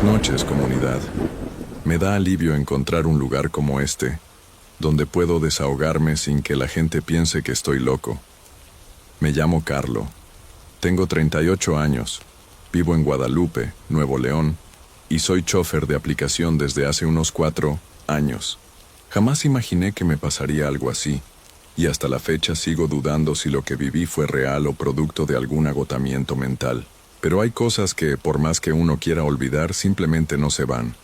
Buenas noches, comunidad. Me da alivio encontrar un lugar como este, donde puedo desahogarme sin que la gente piense que estoy loco. Me llamo Carlo. Tengo 38 años. Vivo en Guadalupe, Nuevo León, y soy chofer de aplicación desde hace unos 4 años. Jamás imaginé que me pasaría algo así, y hasta la fecha sigo dudando si lo que viví fue real o producto de algún agotamiento mental. Pero hay cosas que, por más que uno quiera olvidar, simplemente no se van.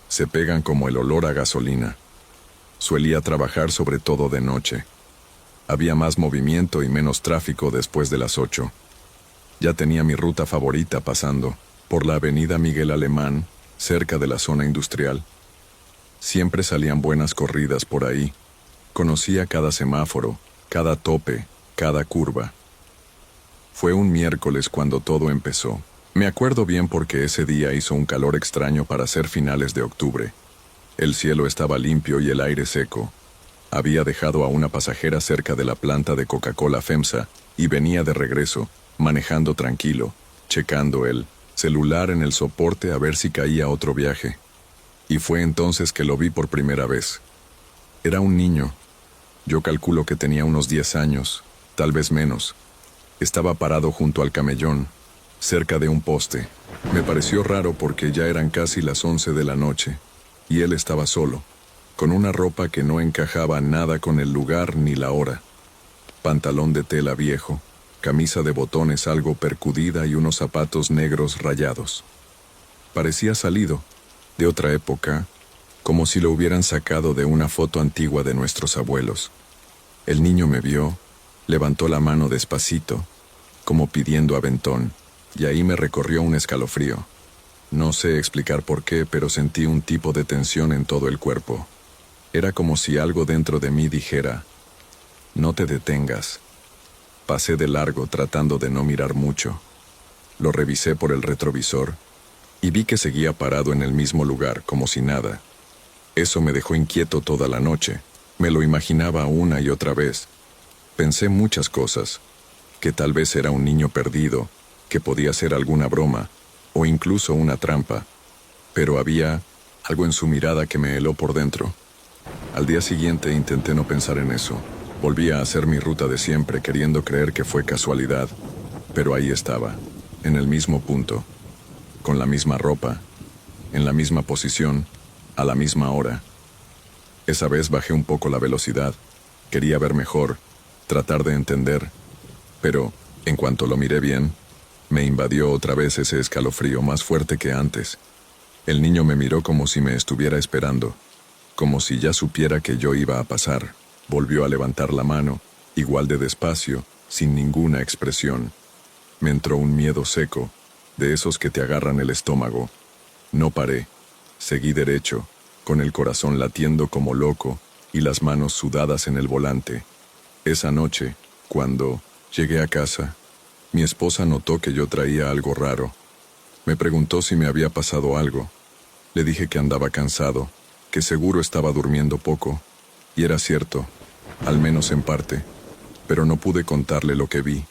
Se pegan como el olor a gasolina. Solía trabajar sobre todo de noche. Había más movimiento y menos tráfico después de las 8. Ya tenía mi ruta favorita pasando por la avenida Miguel Alemán, cerca de la zona industrial. Siempre salían buenas corridas por ahí. Conocía cada semáforo, cada tope, cada curva. Fue un miércoles cuando todo empezó. Me acuerdo bien porque ese día hizo un calor extraño para ser finales de octubre. El cielo estaba limpio y el aire seco. Había dejado a una pasajera cerca de la planta de Coca-Cola FEMSA y venía de regreso, manejando tranquilo, checando el celular en el soporte a ver si caía otro viaje. Y fue entonces que lo vi por primera vez. Era un niño. Yo calculo que tenía unos 10 años, tal vez menos. Estaba parado junto al camellón, cerca de un poste. Me pareció raro porque ya eran casi las 11 de la noche, y él estaba solo, con una ropa que no encajaba nada con el lugar ni la hora. Pantalón de tela viejo, camisa de botones algo percudida y unos zapatos negros rayados. Parecía salido, de otra época, como si lo hubieran sacado de una foto antigua de nuestros abuelos. El niño me vio, levantó la mano despacito, como pidiendo aventón, y ahí me recorrió un escalofrío. No sé explicar por qué, pero sentí un tipo de tensión en todo el cuerpo. Era como si algo dentro de mí dijera, no te detengas. Pasé de largo tratando de no mirar mucho. Lo revisé por el retrovisor y vi que seguía parado en el mismo lugar, como si nada. Eso me dejó inquieto toda la noche. Me lo imaginaba una y otra vez. Pensé muchas cosas, que tal vez era un niño perdido, que podía ser alguna broma, o incluso una trampa, pero había algo en su mirada que me heló por dentro. Al día siguiente intenté no pensar en eso. Volví a hacer mi ruta de siempre, queriendo creer que fue casualidad, pero ahí estaba, en el mismo punto, con la misma ropa, en la misma posición, a la misma hora. Esa vez bajé un poco la velocidad. Quería ver mejor, tratar de entender, pero, en cuanto lo miré bien, me invadió otra vez ese escalofrío más fuerte que antes. El niño me miró como si me estuviera esperando, como si ya supiera que yo iba a pasar. Volvió a levantar la mano, igual de despacio, sin ninguna expresión. Me entró un miedo seco, de esos que te agarran el estómago. No paré, seguí derecho, con el corazón latiendo como loco y las manos sudadas en el volante. Esa noche, cuando llegué a casa, mi esposa notó que yo traía algo raro. Me preguntó si me había pasado algo. Le dije que andaba cansado, que seguro estaba durmiendo poco. Y era cierto, al menos en parte, pero no pude contarle lo que vi.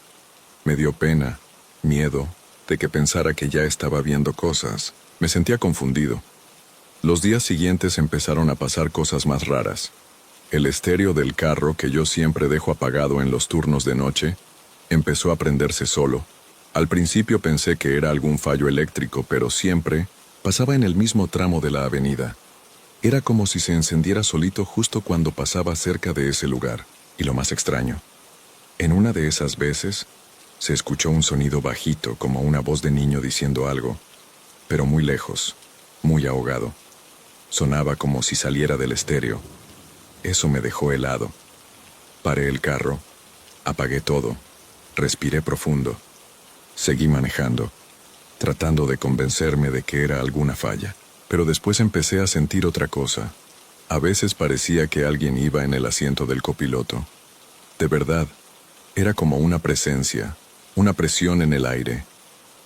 Me dio pena, miedo, de que pensara que ya estaba viendo cosas. Me sentía confundido. Los días siguientes empezaron a pasar cosas más raras. El estéreo del carro, que yo siempre dejo apagado en los turnos de noche, empezó a prenderse solo. Al principio pensé que era algún fallo eléctrico, pero siempre pasaba en el mismo tramo de la avenida. Era como si se encendiera solito justo cuando pasaba cerca de ese lugar. Y lo más extraño, en una de esas veces, se escuchó un sonido bajito, como una voz de niño diciendo algo, pero muy lejos, muy ahogado. Sonaba como si saliera del estéreo. Eso me dejó helado. Paré el carro, apagué todo, respiré profundo. Seguí manejando, tratando de convencerme de que era alguna falla. Pero después empecé a sentir otra cosa. A veces parecía que alguien iba en el asiento del copiloto. De verdad, era como una presencia, una presión en el aire.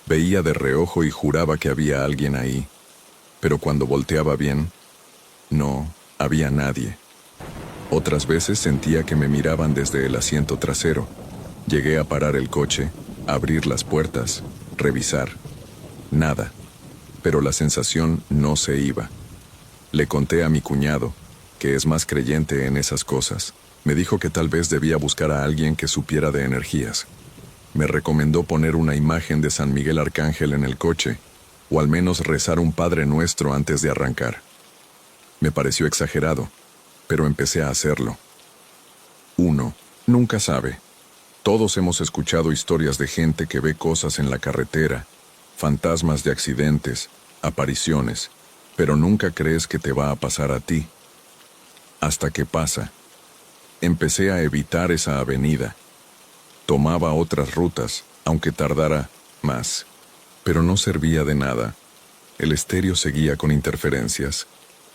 Veía de reojo y juraba que había alguien ahí. Pero cuando volteaba bien, no había nadie. Otras veces sentía que me miraban desde el asiento trasero. Llegué a parar el coche, abrir las puertas, revisar. Nada. pero la sensación no se iba. Le conté a mi cuñado, que es más creyente en esas cosas. Me dijo que tal vez debía buscar a alguien que supiera de energías. Me recomendó poner una imagen de San Miguel Arcángel en el coche, o al menos rezar un Padre Nuestro antes de arrancar. Me pareció exagerado, pero empecé a hacerlo. Uno nunca sabe. Todos hemos escuchado historias de gente que ve cosas en la carretera, fantasmas de accidentes, apariciones, pero nunca crees que te va a pasar a ti. Hasta que pasa. Empecé a evitar esa avenida. Tomaba otras rutas, aunque tardara más. Pero no servía de nada. El estéreo seguía con interferencias.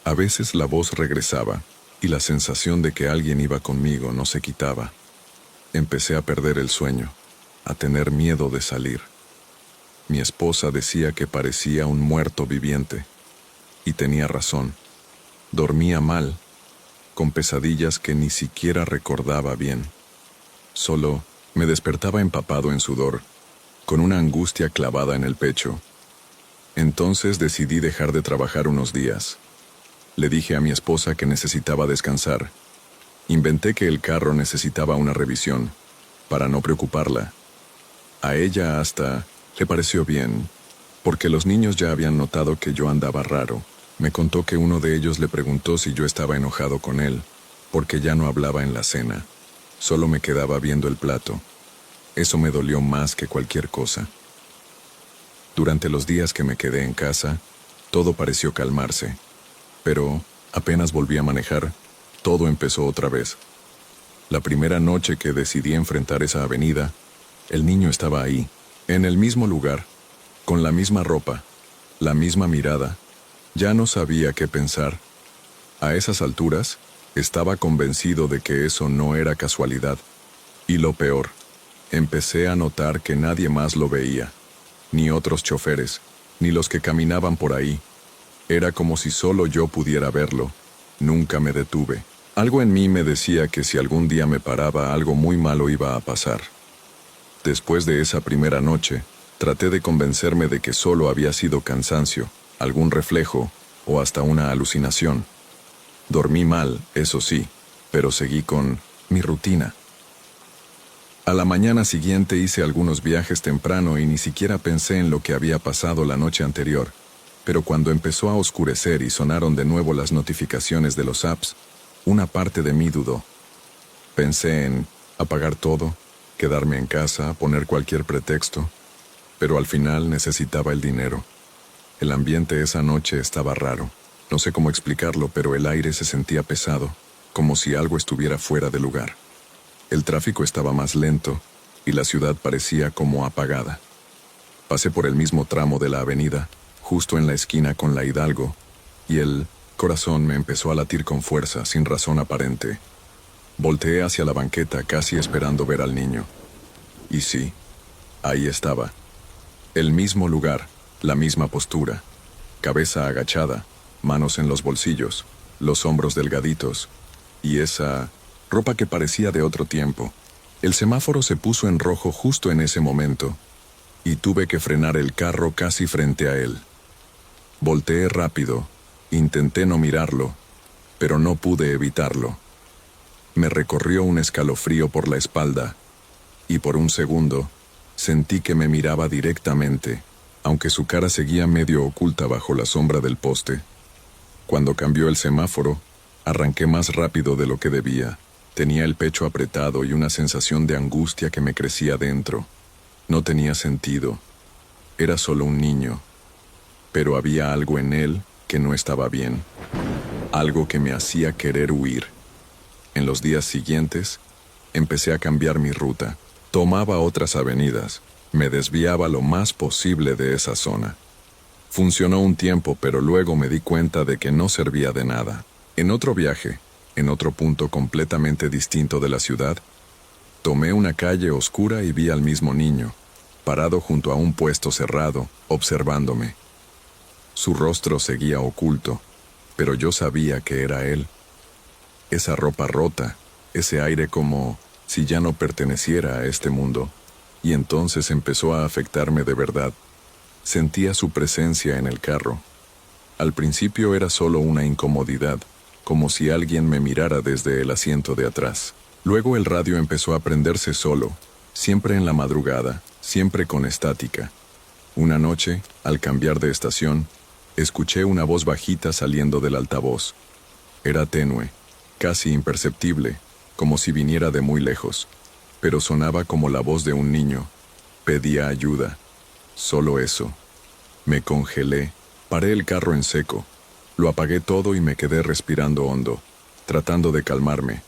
A veces la voz regresaba, y la sensación de que alguien iba conmigo no se quitaba. Empecé a perder el sueño, a tener miedo de salir. Mi esposa decía que parecía un muerto viviente, y tenía razón. Dormía mal, con pesadillas que ni siquiera recordaba bien. Solo me despertaba empapado en sudor, con una angustia clavada en el pecho. Entonces decidí dejar de trabajar unos días. Le dije a mi esposa que necesitaba descansar. Inventé que el carro necesitaba una revisión, para no preocuparla. A ella hasta le pareció bien, porque los niños ya habían notado que yo andaba raro. Me contó que uno de ellos le preguntó si yo estaba enojado con él, porque ya no hablaba en la cena. Solo me quedaba viendo el plato. Eso me dolió más que cualquier cosa. Durante los días que me quedé en casa, todo pareció calmarse. Pero apenas volví a manejar, todo empezó otra vez. La primera noche que decidí enfrentar esa avenida, el niño estaba ahí, en el mismo lugar, con la misma ropa, la misma mirada. Ya no sabía qué pensar. A esas alturas, estaba convencido de que eso no era casualidad. Y lo peor, empecé a notar que nadie más lo veía, ni otros choferes, ni los que caminaban por ahí. Era como si solo yo pudiera verlo. Nunca me detuve. Algo en mí me decía que si algún día me paraba, algo muy malo iba a pasar. Después de esa primera noche, traté de convencerme de que solo había sido cansancio, algún reflejo o hasta una alucinación. Dormí mal, eso sí, pero seguí con mi rutina. A la mañana siguiente hice algunos viajes temprano y ni siquiera pensé en lo que había pasado la noche anterior. Pero cuando empezó a oscurecer y sonaron de nuevo las notificaciones de los apps, una parte de mí dudó. Pensé en apagar todo, quedarme en casa, poner cualquier pretexto, pero al final necesitaba el dinero. El ambiente esa noche estaba raro. No sé cómo explicarlo, pero el aire se sentía pesado, como si algo estuviera fuera de lugar. El tráfico estaba más lento y la ciudad parecía como apagada. Pasé por el mismo tramo de la avenida, justo en la esquina con la Hidalgo, y el corazón me empezó a latir con fuerza, sin razón aparente. Volteé hacia la banqueta, casi esperando ver al niño. Y sí, ahí estaba. El mismo lugar, la misma postura. Cabeza agachada, manos en los bolsillos, los hombros delgaditos, y esa ropa que parecía de otro tiempo. El semáforo se puso en rojo justo en ese momento, y tuve que frenar el carro casi frente a él. Volteé rápido, intenté no mirarlo, pero no pude evitarlo. Me recorrió un escalofrío por la espalda, y por un segundo, sentí que me miraba directamente, aunque su cara seguía medio oculta bajo la sombra del poste. Cuando cambió el semáforo, arranqué más rápido de lo que debía. Tenía el pecho apretado y una sensación de angustia que me crecía dentro. No tenía sentido. Era solo un niño. Pero había algo en él que no estaba bien. Algo que me hacía querer huir. En los días siguientes, empecé a cambiar mi ruta. Tomaba otras avenidas. Me desviaba lo más posible de esa zona. Funcionó un tiempo, pero luego me di cuenta de que no servía de nada. En otro viaje, en otro punto completamente distinto de la ciudad, tomé una calle oscura y vi al mismo niño, parado junto a un puesto cerrado, observándome. Su rostro seguía oculto, pero yo sabía que era él. Esa ropa rota, ese aire como si ya no perteneciera a este mundo, y entonces empezó a afectarme de verdad. Sentía su presencia en el carro. Al principio era solo una incomodidad, como si alguien me mirara desde el asiento de atrás. Luego el radio empezó a prenderse solo, siempre en la madrugada, siempre con estática. Una noche, al cambiar de estación, escuché una voz bajita saliendo del altavoz. Era tenue, casi imperceptible, como si viniera de muy lejos, pero sonaba como la voz de un niño. Pedía ayuda. Solo eso. Me congelé, paré el carro en seco, lo apagué todo y me quedé respirando hondo, tratando de calmarme.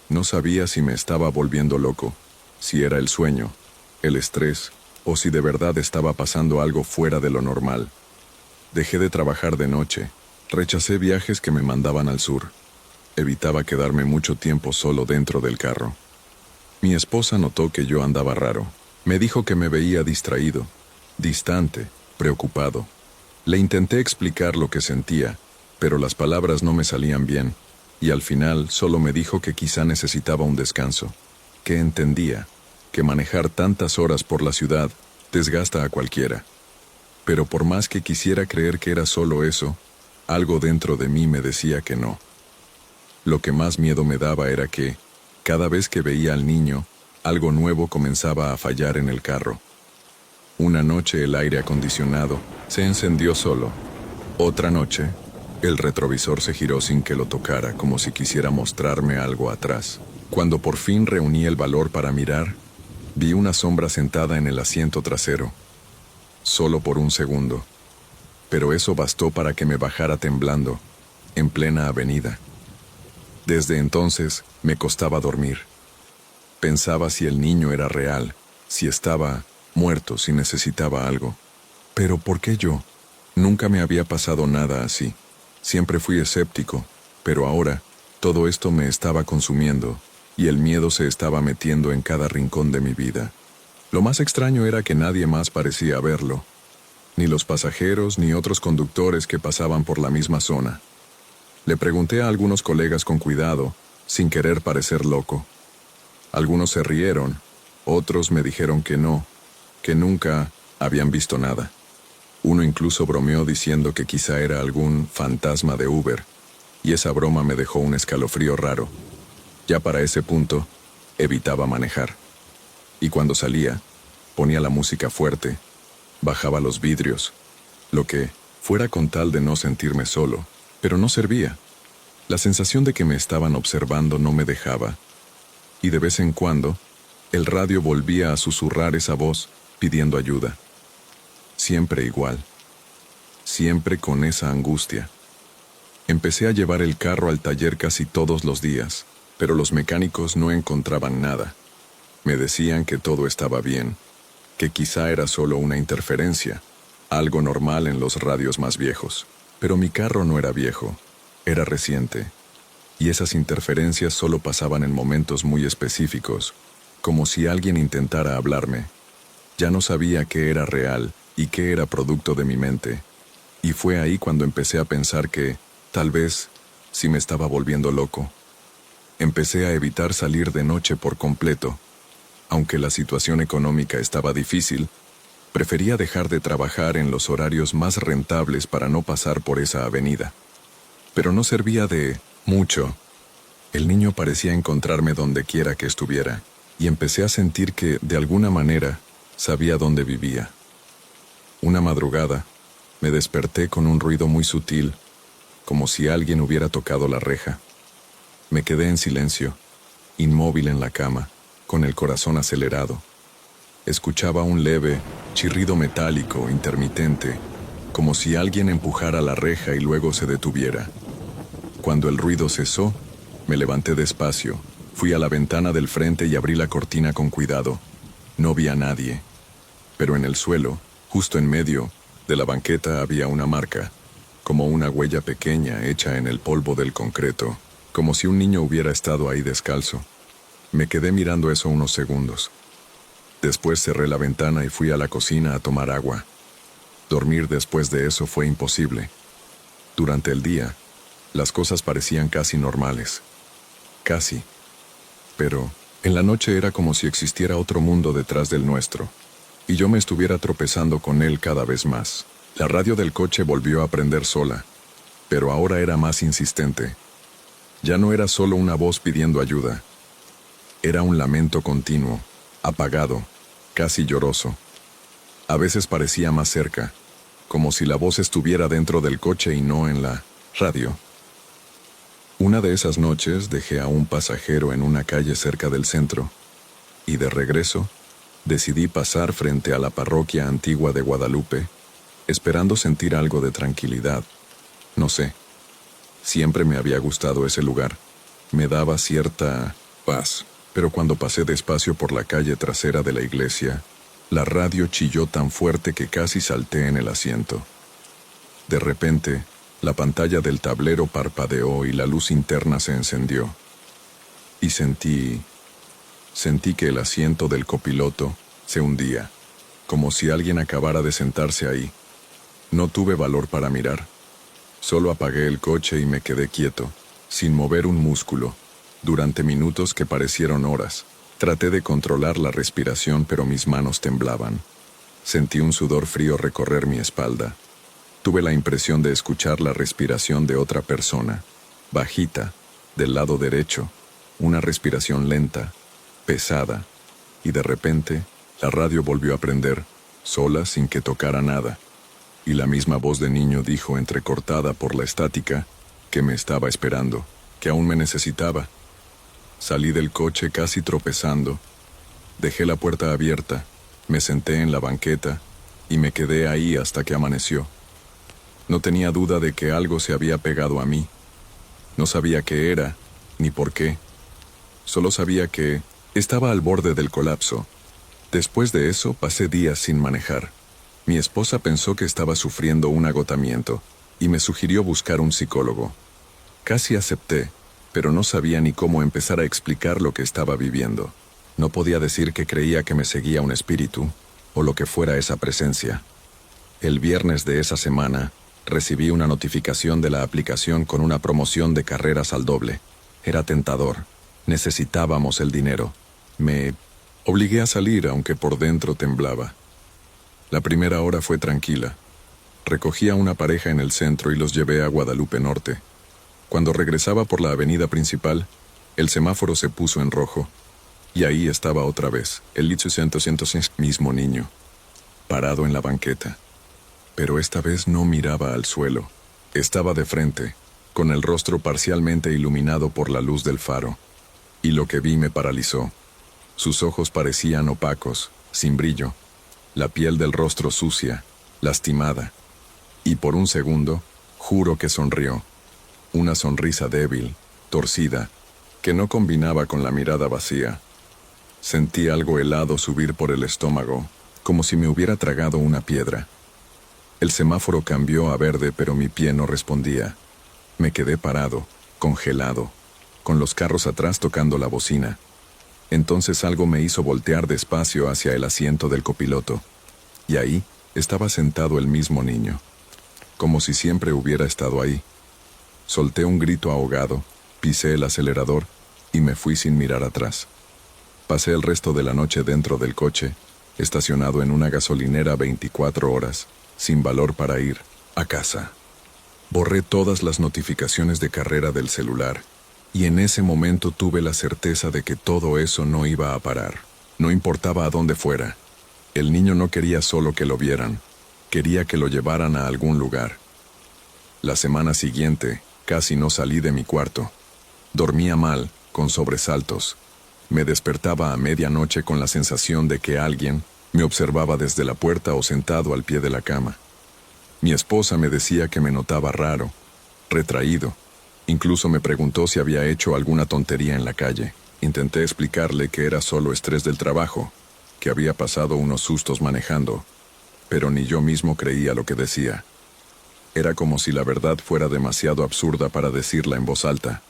No sabía si me estaba volviendo loco, si era el sueño, el estrés, o si de verdad estaba pasando algo fuera de lo normal. Dejé de trabajar de noche, rechacé viajes que me mandaban al sur. Evitaba quedarme mucho tiempo solo dentro del carro. Mi esposa notó que yo andaba raro. Me dijo que me veía distraído, distante, preocupado. Le intenté explicar lo que sentía, pero las palabras no me salían bien, y al final solo me dijo que quizá necesitaba un descanso, que entendía que manejar tantas horas por la ciudad desgasta a cualquiera. Pero por más que quisiera creer que era solo eso, algo dentro de mí me decía que no. Lo que más miedo me daba era que, cada vez que veía al niño, algo nuevo comenzaba a fallar en el carro. Una noche el aire acondicionado se encendió solo. Otra noche, el retrovisor se giró sin que lo tocara, como si quisiera mostrarme algo atrás. Cuando por fin reuní el valor para mirar, vi una sombra sentada en el asiento trasero. Solo por un segundo. Pero eso bastó para que me bajara temblando, en plena avenida. Desde entonces me costaba dormir. Pensaba si el niño era real, si estaba muerto, si necesitaba algo. Pero ¿por qué yo? Nunca me había pasado nada así. Siempre fui escéptico, pero ahora todo esto me estaba consumiendo y el miedo se estaba metiendo en cada rincón de mi vida. Lo más extraño era que nadie más parecía verlo, ni los pasajeros ni otros conductores que pasaban por la misma zona. Le pregunté a algunos colegas con cuidado, sin querer parecer loco. Algunos se rieron, otros me dijeron que no, que nunca habían visto nada. Uno incluso bromeó diciendo que quizá era algún fantasma de Uber, y esa broma me dejó un escalofrío raro. Ya para ese punto, evitaba manejar. Y cuando salía, ponía la música fuerte, bajaba los vidrios, lo que fuera con tal de no sentirme solo, pero no servía. La sensación de que me estaban observando no me dejaba, y de vez en cuando, el radio volvía a susurrar esa voz pidiendo ayuda. Siempre igual, siempre con esa angustia. Empecé a llevar el carro al taller casi todos los días, pero los mecánicos no encontraban nada. Me decían que todo estaba bien, que quizá era solo una interferencia, algo normal en los radios más viejos. Pero mi carro no era viejo, era reciente, y esas interferencias solo pasaban en momentos muy específicos, como si alguien intentara hablarme. Ya no sabía qué era real y qué era producto de mi mente, y fue ahí cuando empecé a pensar que, tal vez, sí me estaba volviendo loco. Empecé a evitar salir de noche por completo. Aunque la situación económica estaba difícil, prefería dejar de trabajar en los horarios más rentables para no pasar por esa avenida. Pero no servía de mucho. El niño parecía encontrarme donde quiera que estuviera, y empecé a sentir que, de alguna manera, sabía dónde vivía. Una madrugada, me desperté con un ruido muy sutil, como si alguien hubiera tocado la reja. Me quedé en silencio, inmóvil en la cama, con el corazón acelerado. Escuchaba un leve chirrido metálico, intermitente, como si alguien empujara la reja y luego se detuviera. Cuando el ruido cesó, me levanté despacio, fui a la ventana del frente y abrí la cortina con cuidado. No vi a nadie, pero en el suelo, justo en medio de la banqueta, había una marca, como una huella pequeña hecha en el polvo del concreto, como si un niño hubiera estado ahí descalzo. Me quedé mirando eso unos segundos. Después cerré la ventana y fui a la cocina a tomar agua. Dormir después de eso fue imposible. Durante el día, las cosas parecían casi normales. Casi. Pero en la noche era como si existiera otro mundo detrás del nuestro. y yo me estuviera tropezando con él cada vez más. La radio del coche volvió a prender sola, pero ahora era más insistente. Ya no era solo una voz pidiendo ayuda. Era un lamento continuo, apagado, casi lloroso. A veces parecía más cerca, como si la voz estuviera dentro del coche y no en la radio. Una de esas noches dejé a un pasajero en una calle cerca del centro, y de regreso, decidí pasar frente a la parroquia antigua de Guadalupe, esperando sentir algo de tranquilidad. No sé, siempre me había gustado ese lugar. Me daba cierta paz, pero cuando pasé despacio por la calle trasera de la iglesia, la radio chilló tan fuerte que casi salté en el asiento. De repente, la pantalla del tablero parpadeó y la luz interna se encendió. Y sentí que el asiento del copiloto se hundía, como si alguien acabara de sentarse ahí. No tuve valor para mirar. Solo apagué el coche y me quedé quieto, sin mover un músculo, durante minutos que parecieron horas. Traté de controlar la respiración, pero mis manos temblaban. Sentí un sudor frío recorrer mi espalda. Tuve la impresión de escuchar la respiración de otra persona, bajita, del lado derecho, una respiración lenta, pesada, y de repente, la radio volvió a prender, sola sin que tocara nada, y la misma voz de niño dijo, entrecortada por la estática, que me estaba esperando, que aún me necesitaba. Salí del coche casi tropezando, dejé la puerta abierta, me senté en la banqueta, y me quedé ahí hasta que amaneció. No tenía duda de que algo se había pegado a mí. No sabía qué era, ni por qué. Solo sabía que estaba al borde del colapso. Después de eso pasé días sin manejar. Mi esposa pensó que estaba sufriendo un agotamiento y me sugirió buscar un psicólogo. Casi acepté, pero no sabía ni cómo empezar a explicar lo que estaba viviendo. No podía decir que creía que me seguía un espíritu o lo que fuera esa presencia. El viernes de esa semana recibí una notificación de la aplicación con una promoción de carreras al doble. Era tentador. Necesitábamos el dinero. Me obligué a salir, aunque por dentro temblaba. La primera hora fue tranquila. Recogí a una pareja en el centro y los llevé a Guadalupe Norte. Cuando regresaba por la avenida principal, el semáforo se puso en rojo. Y ahí estaba otra vez, el mismo niño, parado en la banqueta. Pero esta vez no miraba al suelo. Estaba de frente, con el rostro parcialmente iluminado por la luz del faro. Y lo que vi me paralizó. Sus ojos parecían opacos, sin brillo. La piel del rostro sucia, lastimada. Y por un segundo, juro que sonrió. Una sonrisa débil, torcida, que no combinaba con la mirada vacía. Sentí algo helado subir por el estómago, como si me hubiera tragado una piedra. El semáforo cambió a verde, pero mi pie no respondía. Me quedé parado, congelado, con los carros atrás tocando la bocina. Entonces algo me hizo voltear despacio hacia el asiento del copiloto. Y ahí estaba sentado el mismo niño, como si siempre hubiera estado ahí. Solté un grito ahogado, pisé el acelerador y me fui sin mirar atrás. Pasé el resto de la noche dentro del coche, estacionado en una gasolinera 24 horas, sin valor para ir a casa. Borré todas las notificaciones de carrera del celular, y en ese momento tuve la certeza de que todo eso no iba a parar. No importaba a dónde fuera. El niño no quería solo que lo vieran, quería que lo llevaran a algún lugar. La semana siguiente, casi no salí de mi cuarto. Dormía mal, con sobresaltos. Me despertaba a medianoche con la sensación de que alguien me observaba desde la puerta o sentado al pie de la cama. Mi esposa me decía que me notaba raro, retraído. Incluso me preguntó si había hecho alguna tontería en la calle. Intenté explicarle que era solo estrés del trabajo, que había pasado unos sustos manejando, pero ni yo mismo creía lo que decía. Era como si la verdad fuera demasiado absurda para decirla en voz alta.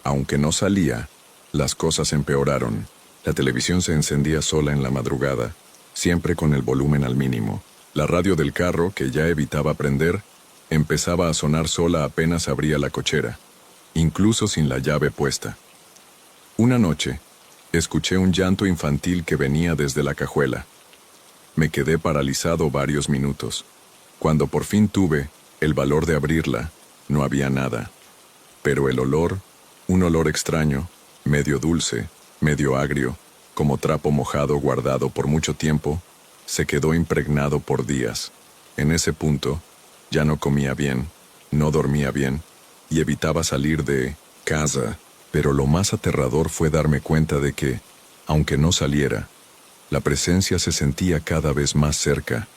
Aunque no salía, las cosas empeoraron. La televisión se encendía sola en la madrugada, siempre con el volumen al mínimo. La radio del carro, que ya evitaba prender, empezaba a sonar sola apenas abría la cochera, incluso sin la llave puesta. Una noche, escuché un llanto infantil que venía desde la cajuela. Me quedé paralizado varios minutos. Cuando por fin tuve el valor de abrirla, no había nada. Pero el olor, un olor extraño, medio dulce, medio agrio, como trapo mojado guardado por mucho tiempo, se quedó impregnado por días. En ese punto, ya no comía bien, no dormía bien, y evitaba salir de casa. Pero lo más aterrador fue darme cuenta de que, aunque no saliera, la presencia se sentía cada vez más cerca.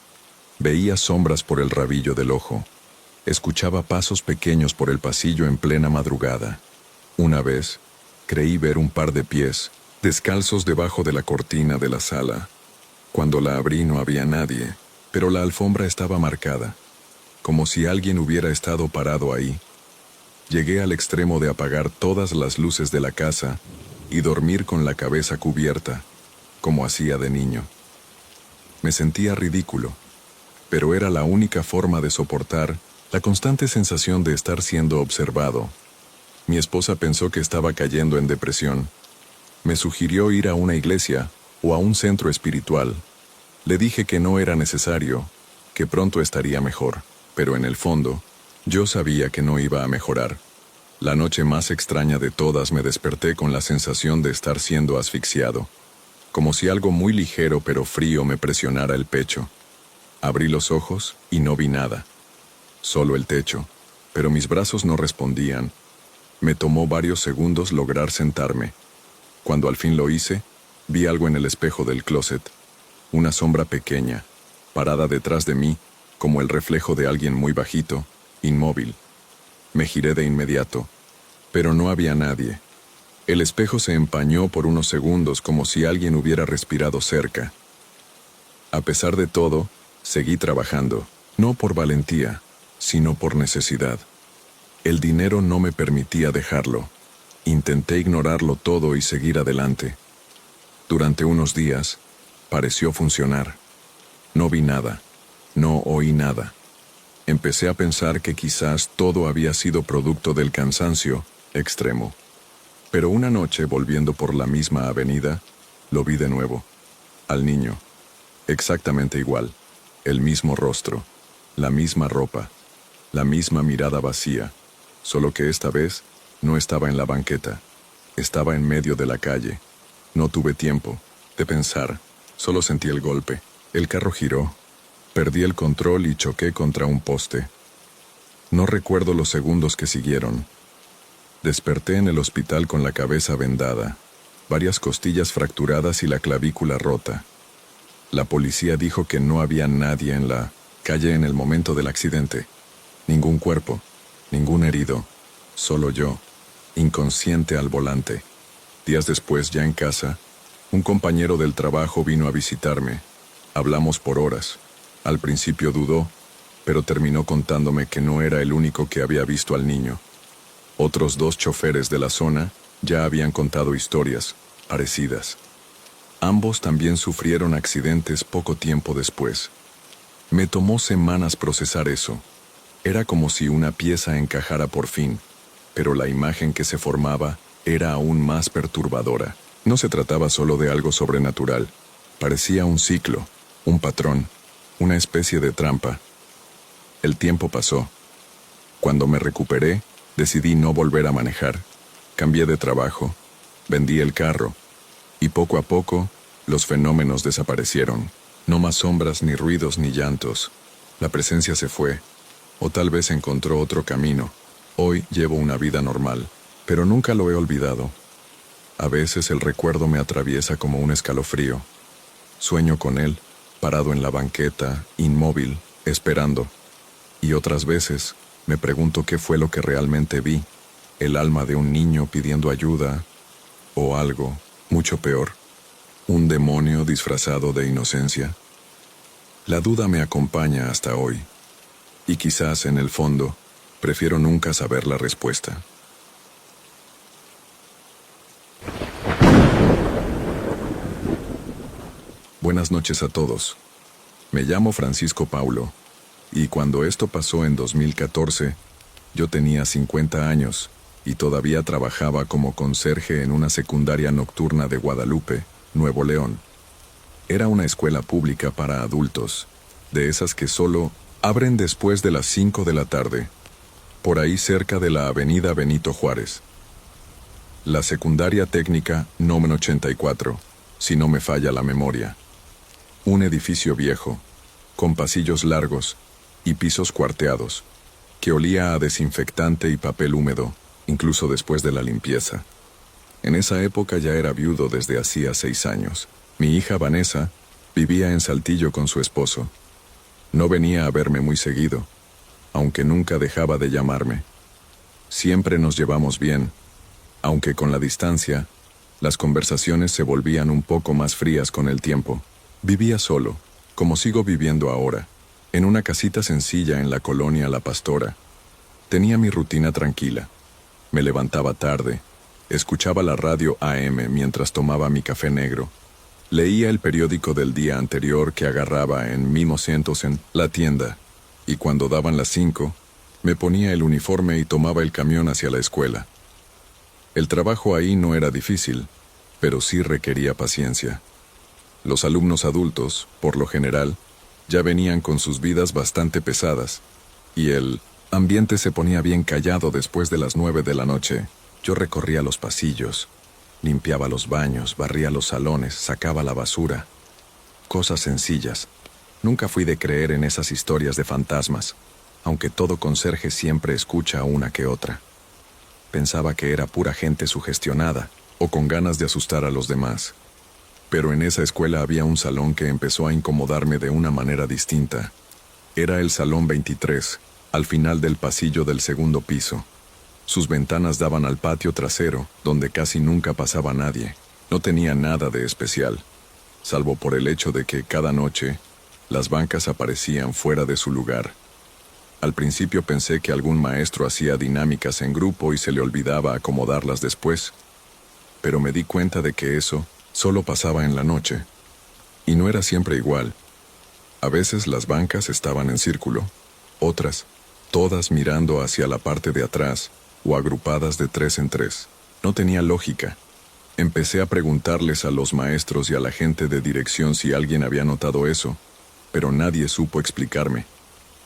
Veía sombras por el rabillo del ojo. Escuchaba pasos pequeños por el pasillo en plena madrugada. Una vez, creí ver un par de pies, descalzos debajo de la cortina de la sala. Cuando la abrí no había nadie, pero la alfombra estaba marcada, como si alguien hubiera estado parado ahí. Llegué al extremo de apagar todas las luces de la casa y dormir con la cabeza cubierta, como hacía de niño. Me sentía ridículo, pero era la única forma de soportar la constante sensación de estar siendo observado. Mi esposa pensó que estaba cayendo en depresión. Me sugirió ir a una iglesia o a un centro espiritual. Le dije que no era necesario, que pronto estaría mejor, pero en el fondo, yo sabía que no iba a mejorar. La noche más extraña de todas me desperté con la sensación de estar siendo asfixiado, como si algo muy ligero pero frío me presionara el pecho. Abrí los ojos y no vi nada, solo el techo, pero mis brazos no respondían. Me tomó varios segundos lograr sentarme. Cuando al fin lo hice, vi algo en el espejo del closet, una sombra pequeña, parada detrás de mí, como el reflejo de alguien muy bajito, inmóvil. Me giré de inmediato, pero no había nadie. El espejo se empañó por unos segundos como si alguien hubiera respirado cerca. A pesar de todo, seguí trabajando, no por valentía, sino por necesidad. El dinero no me permitía dejarlo. Intenté ignorarlo todo y seguir adelante. Durante unos días, pareció funcionar. No vi nada, no oí nada. Empecé a pensar que quizás todo había sido producto del cansancio extremo. Pero una noche, volviendo por la misma avenida, lo vi de nuevo. Al niño. Exactamente igual. El mismo rostro. La misma ropa. La misma mirada vacía. Solo que esta vez no estaba en la banqueta. Estaba en medio de la calle. No tuve tiempo de pensar. Solo sentí el golpe. El carro giró. Perdí el control y choqué contra un poste. No recuerdo los segundos que siguieron. Desperté en el hospital con la cabeza vendada, varias costillas fracturadas y la clavícula rota. La policía dijo que no había nadie en la calle en el momento del accidente. Ningún cuerpo, ningún herido, solo yo, inconsciente al volante. Días después, ya en casa, un compañero del trabajo vino a visitarme. Hablamos por horas. Al principio dudó, pero terminó contándome que no era el único que había visto al niño. Otros 2 choferes de la zona ya habían contado historias parecidas. Ambos también sufrieron accidentes poco tiempo después. Me tomó semanas procesar eso. Era como si una pieza encajara por fin, pero la imagen que se formaba era aún más perturbadora. No se trataba solo de algo sobrenatural. Parecía un ciclo, un patrón, una especie de trampa. El tiempo pasó. Cuando me recuperé, decidí no volver a manejar. Cambié de trabajo, vendí el carro, y poco a poco, los fenómenos desaparecieron. No más sombras, ni ruidos, ni llantos. La presencia se fue, o tal vez encontró otro camino. Hoy llevo una vida normal, pero nunca lo he olvidado. A veces el recuerdo me atraviesa como un escalofrío. Sueño con él, parado en la banqueta, inmóvil, esperando. Y otras veces, me pregunto qué fue lo que realmente vi, el alma de un niño pidiendo ayuda, o algo mucho peor, un demonio disfrazado de inocencia. La duda me acompaña hasta hoy, y quizás en el fondo, prefiero nunca saber la respuesta. Buenas noches a todos. Me llamo Francisco Paulo. Y cuando esto pasó en 2014, yo tenía 50 años y todavía trabajaba como conserje en una secundaria nocturna de Guadalupe, Nuevo León. Era una escuela pública para adultos, de esas que solo abren después de las 5 de la tarde, por ahí cerca de la avenida Benito Juárez. La secundaria técnica número 84, si no me falla la memoria. Un edificio viejo, con pasillos largos y pisos cuarteados, que olía a desinfectante y papel húmedo, incluso después de la limpieza. En esa época ya era viudo desde hacía 6 años. Mi hija Vanessa vivía en Saltillo con su esposo. No venía a verme muy seguido, aunque nunca dejaba de llamarme. Siempre nos llevamos bien, aunque con la distancia, las conversaciones se volvían un poco más frías con el tiempo. Vivía solo, como sigo viviendo ahora, en una casita sencilla en la colonia La Pastora. Tenía mi rutina tranquila. Me levantaba tarde, escuchaba la radio AM mientras tomaba mi café negro. Leía el periódico del día anterior que agarraba en Mimosentos en la tienda, y cuando daban las 5, me ponía el uniforme y tomaba el camión hacia la escuela. El trabajo ahí no era difícil, pero sí requería paciencia. Los alumnos adultos, por lo general, ya venían con sus vidas bastante pesadas, y el ambiente se ponía bien callado después de las 9 de la noche. Yo recorría los pasillos, limpiaba los baños, barría los salones, sacaba la basura. Cosas sencillas. Nunca fui de creer en esas historias de fantasmas, aunque todo conserje siempre escucha una que otra. Pensaba que era pura gente sugestionada o con ganas de asustar a los demás. Pero en esa escuela había un salón que empezó a incomodarme de una manera distinta. Era el Salón 23, al final del pasillo del segundo piso. Sus ventanas daban al patio trasero, donde casi nunca pasaba nadie. No tenía nada de especial, salvo por el hecho de que cada noche las bancas aparecían fuera de su lugar. Al principio pensé que algún maestro hacía dinámicas en grupo y se le olvidaba acomodarlas después, pero me di cuenta de que eso solo pasaba en la noche, y no era siempre igual. A veces las bancas estaban en círculo, otras, todas mirando hacia la parte de atrás, o agrupadas de 3 en 3. No tenía lógica. Empecé a preguntarles a los maestros y a la gente de dirección si alguien había notado eso, pero nadie supo explicarme.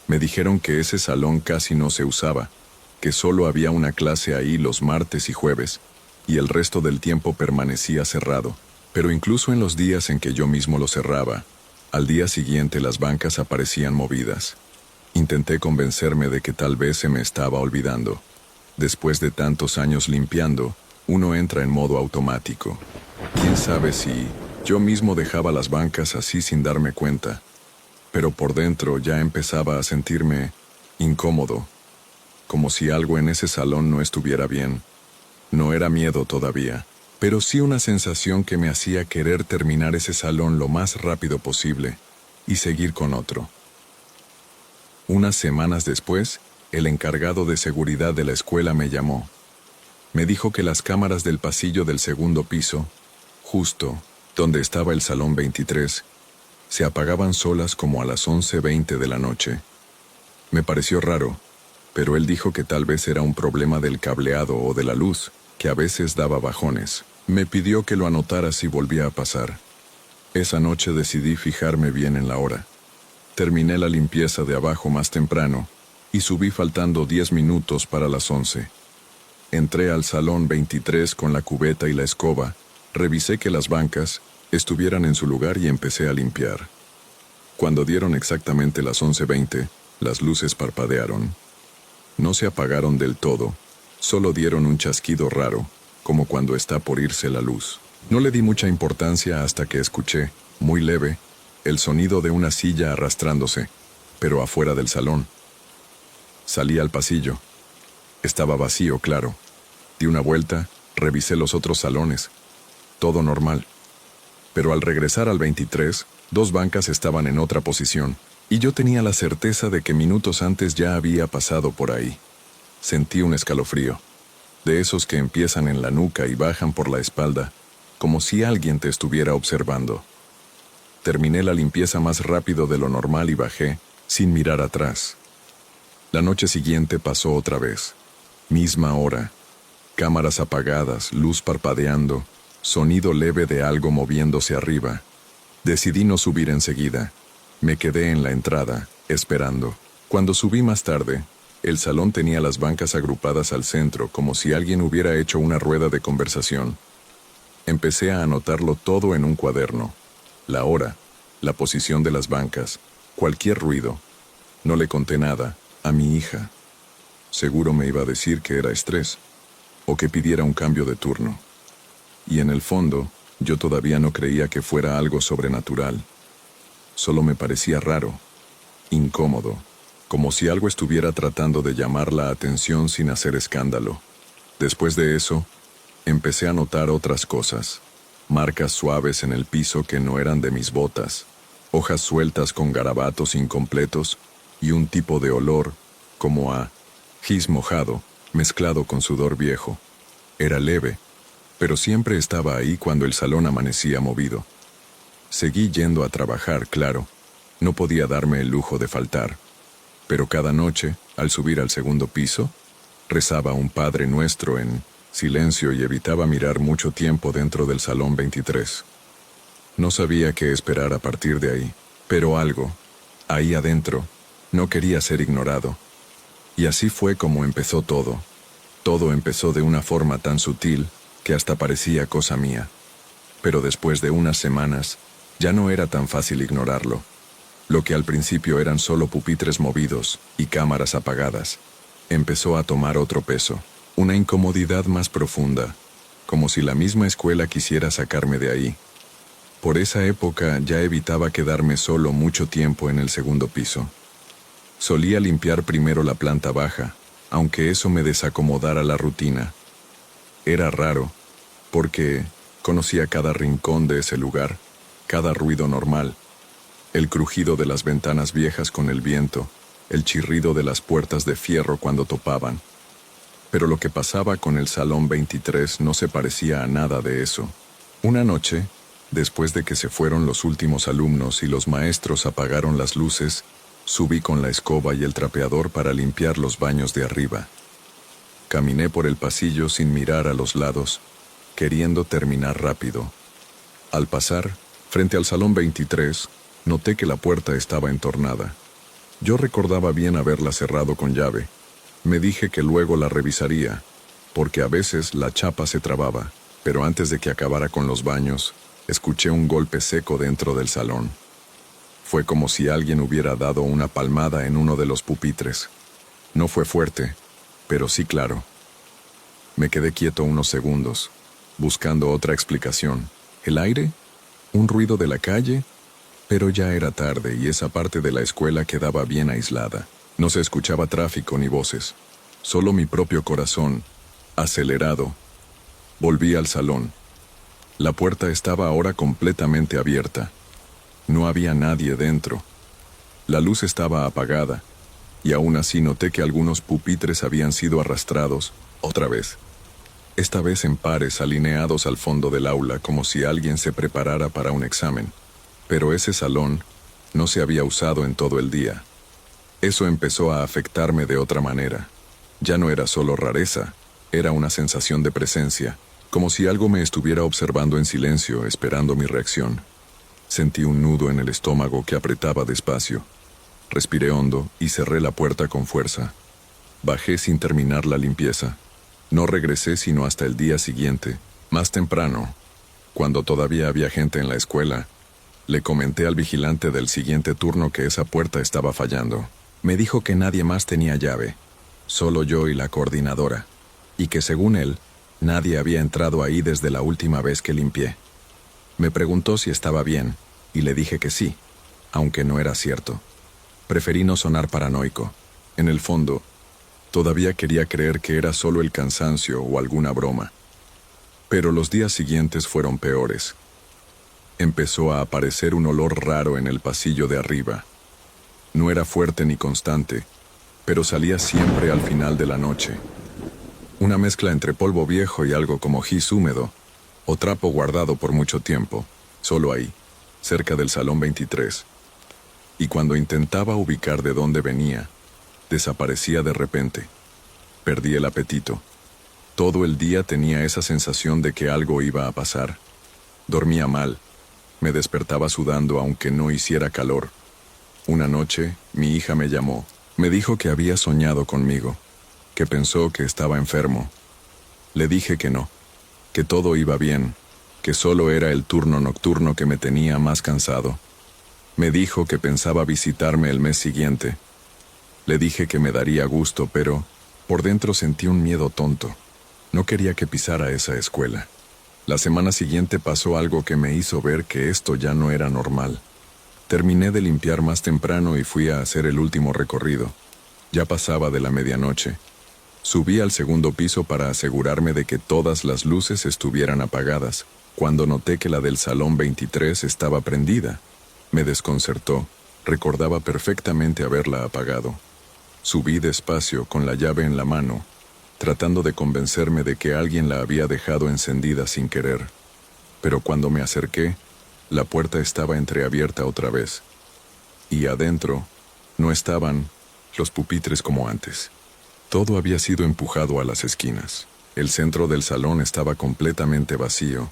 Me dijeron que ese salón casi no se usaba, que solo había una clase ahí los martes y jueves, y el resto del tiempo permanecía cerrado. Pero incluso en los días en que yo mismo lo cerraba, al día siguiente las bancas aparecían movidas. Intenté convencerme de que tal vez se me estaba olvidando. Después de tantos años limpiando, uno entra en modo automático. ¿Quién sabe si yo mismo dejaba las bancas así sin darme cuenta? Pero por dentro ya empezaba a sentirme incómodo, como si algo en ese salón no estuviera bien. No era miedo todavía, pero sí una sensación que me hacía querer terminar ese salón lo más rápido posible y seguir con otro. Unas semanas después, el encargado de seguridad de la escuela me llamó. Me dijo que las cámaras del pasillo del segundo piso, justo donde estaba el salón 23, se apagaban solas como a las 11:20 de la noche. Me pareció raro, pero él dijo que tal vez era un problema del cableado o de la luz, que a veces daba bajones. Me pidió que lo anotara si volvía a pasar. Esa noche decidí fijarme bien en la hora. Terminé la limpieza de abajo más temprano y subí faltando 10 minutos para las 11. Entré al salón 23 con la cubeta y la escoba, revisé que las bancas estuvieran en su lugar y empecé a limpiar. Cuando dieron exactamente las 11:20, las luces parpadearon. No se apagaron del todo, solo dieron un chasquido raro, como cuando está por irse la luz. No le di mucha importancia hasta que escuché, muy leve, el sonido de una silla arrastrándose, pero afuera del salón. Salí al pasillo. Estaba vacío, claro. Di una vuelta, revisé los otros salones. Todo normal. Pero al regresar al 23, 2 bancas estaban en otra posición, y yo tenía la certeza de que minutos antes ya había pasado por ahí. Sentí un escalofrío, de esos que empiezan en la nuca y bajan por la espalda, como si alguien te estuviera observando. Terminé la limpieza más rápido de lo normal y bajé, sin mirar atrás. La noche siguiente pasó otra vez. Misma hora. Cámaras apagadas, luz parpadeando, sonido leve de algo moviéndose arriba. Decidí no subir enseguida. Me quedé en la entrada, esperando. Cuando subí más tarde, el salón tenía las bancas agrupadas al centro como si alguien hubiera hecho una rueda de conversación. Empecé a anotarlo todo en un cuaderno. La hora, la posición de las bancas, cualquier ruido. No le conté nada a mi hija. Seguro me iba a decir que era estrés, o que pidiera un cambio de turno. Y en el fondo, yo todavía no creía que fuera algo sobrenatural. Solo me parecía raro, incómodo, como si algo estuviera tratando de llamar la atención sin hacer escándalo. Después de eso, empecé a notar otras cosas. Marcas suaves en el piso que no eran de mis botas, hojas sueltas con garabatos incompletos y un tipo de olor, como a gis mojado, mezclado con sudor viejo. Era leve, pero siempre estaba ahí cuando el salón amanecía movido. Seguí yendo a trabajar, claro. No podía darme el lujo de faltar. Pero cada noche, al subir al segundo piso, rezaba un Padre Nuestro en silencio y evitaba mirar mucho tiempo dentro del salón 23. No sabía qué esperar a partir de ahí, pero algo, ahí adentro, no quería ser ignorado. Y así fue como empezó todo. Todo empezó de una forma tan sutil que hasta parecía cosa mía. Pero después de unas semanas, ya no era tan fácil ignorarlo. Lo que al principio eran solo pupitres movidos y cámaras apagadas, empezó a tomar otro peso, una incomodidad más profunda, como si la misma escuela quisiera sacarme de ahí. Por esa época ya evitaba quedarme solo mucho tiempo en el segundo piso. Solía limpiar primero la planta baja, aunque eso me desacomodara la rutina. Era raro, porque conocía cada rincón de ese lugar, cada ruido normal, el crujido de las ventanas viejas con el viento, el chirrido de las puertas de fierro cuando topaban. Pero lo que pasaba con el Salón 23 no se parecía a nada de eso. Una noche, después de que se fueron los últimos alumnos y los maestros apagaron las luces, subí con la escoba y el trapeador para limpiar los baños de arriba. Caminé por el pasillo sin mirar a los lados, queriendo terminar rápido. Al pasar, frente al Salón 23, noté que la puerta estaba entornada. Yo recordaba bien haberla cerrado con llave. Me dije que luego la revisaría, porque a veces la chapa se trababa, pero antes de que acabara con los baños, escuché un golpe seco dentro del salón. Fue como si alguien hubiera dado una palmada en uno de los pupitres. No fue fuerte, pero sí claro. Me quedé quieto unos segundos, buscando otra explicación. ¿El aire? ¿Un ruido de la calle? Pero ya era tarde y esa parte de la escuela quedaba bien aislada. No se escuchaba tráfico ni voces, solo mi propio corazón, acelerado. Volví al salón. La puerta estaba ahora completamente abierta. No había nadie dentro. La luz estaba apagada, y aún así noté que algunos pupitres habían sido arrastrados, otra vez. Esta vez en pares alineados al fondo del aula como si alguien se preparara para un examen. Pero ese salón no se había usado en todo el día. Eso empezó a afectarme de otra manera. Ya no era solo rareza, era una sensación de presencia, como si algo me estuviera observando en silencio, esperando mi reacción. Sentí un nudo en el estómago que apretaba despacio. Respiré hondo y cerré la puerta con fuerza. Bajé sin terminar la limpieza. No regresé sino hasta el día siguiente, más temprano, cuando todavía había gente en la escuela. Le comenté al vigilante del siguiente turno que esa puerta estaba fallando. Me dijo que nadie más tenía llave, solo yo y la coordinadora, y que según él, nadie había entrado ahí desde la última vez que limpié. Me preguntó si estaba bien, y le dije que sí, aunque no era cierto. Preferí no sonar paranoico. En el fondo, todavía quería creer que era solo el cansancio o alguna broma. Pero los días siguientes fueron peores. Empezó a aparecer un olor raro en el pasillo de arriba. No era fuerte ni constante, pero salía siempre al final de la noche. Una mezcla entre polvo viejo y algo como gis húmedo, o trapo guardado por mucho tiempo, solo ahí, cerca del Salón 23. Y cuando intentaba ubicar de dónde venía, desaparecía de repente. Perdí el apetito. Todo el día tenía esa sensación de que algo iba a pasar. Dormía mal. Me despertaba sudando aunque no hiciera calor. Una noche, mi hija me llamó. Me dijo que había soñado conmigo, que pensó que estaba enfermo. Le dije que no, que todo iba bien, que solo era el turno nocturno que me tenía más cansado. Me dijo que pensaba visitarme el mes siguiente. Le dije que me daría gusto, pero por dentro sentí un miedo tonto. No quería que pisara esa escuela. La semana siguiente pasó algo que me hizo ver que esto ya no era normal. Terminé de limpiar más temprano y fui a hacer el último recorrido. Ya pasaba de la medianoche. Subí al segundo piso para asegurarme de que todas las luces estuvieran apagadas, cuando noté que la del salón 23 estaba prendida. Me desconcertó. Recordaba perfectamente haberla apagado. Subí despacio con la llave en la mano, tratando de convencerme de que alguien la había dejado encendida sin querer. Pero cuando me acerqué, la puerta estaba entreabierta otra vez. Y adentro no estaban los pupitres como antes. Todo había sido empujado a las esquinas. El centro del salón estaba completamente vacío,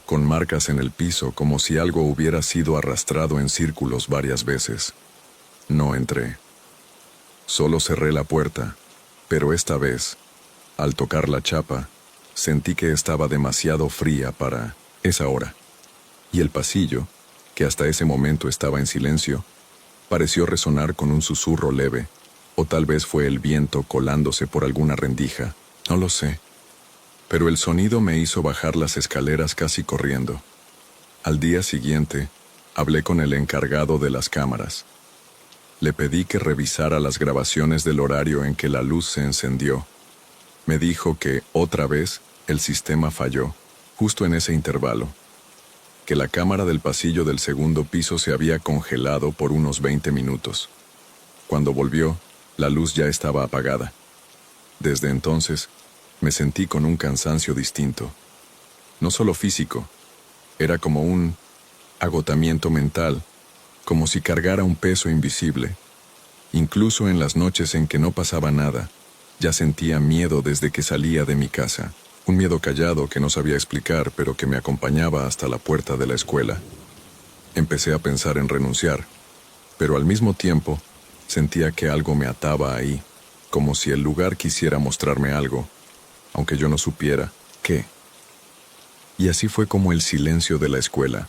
con marcas en el piso como si algo hubiera sido arrastrado en círculos varias veces. No entré. Solo cerré la puerta, pero esta vez, al tocar la chapa, sentí que estaba demasiado fría para esa hora. Y el pasillo, que hasta ese momento estaba en silencio, pareció resonar con un susurro leve, o tal vez fue el viento colándose por alguna rendija, no lo sé. Pero el sonido me hizo bajar las escaleras casi corriendo. Al día siguiente, hablé con el encargado de las cámaras. Le pedí que revisara las grabaciones del horario en que la luz se encendió. Me dijo que, otra vez, el sistema falló, justo en ese intervalo. Que la cámara del pasillo del segundo piso se había congelado por unos 20 minutos. Cuando volvió, la luz ya estaba apagada. Desde entonces, me sentí con un cansancio distinto. No solo físico, era como un agotamiento mental, como si cargara un peso invisible. Incluso en las noches en que no pasaba nada, ya sentía miedo desde que salía de mi casa. Un miedo callado que no sabía explicar, pero que me acompañaba hasta la puerta de la escuela. Empecé a pensar en renunciar, pero al mismo tiempo sentía que algo me ataba ahí, como si el lugar quisiera mostrarme algo, aunque yo no supiera qué. Y así fue como el silencio de la escuela,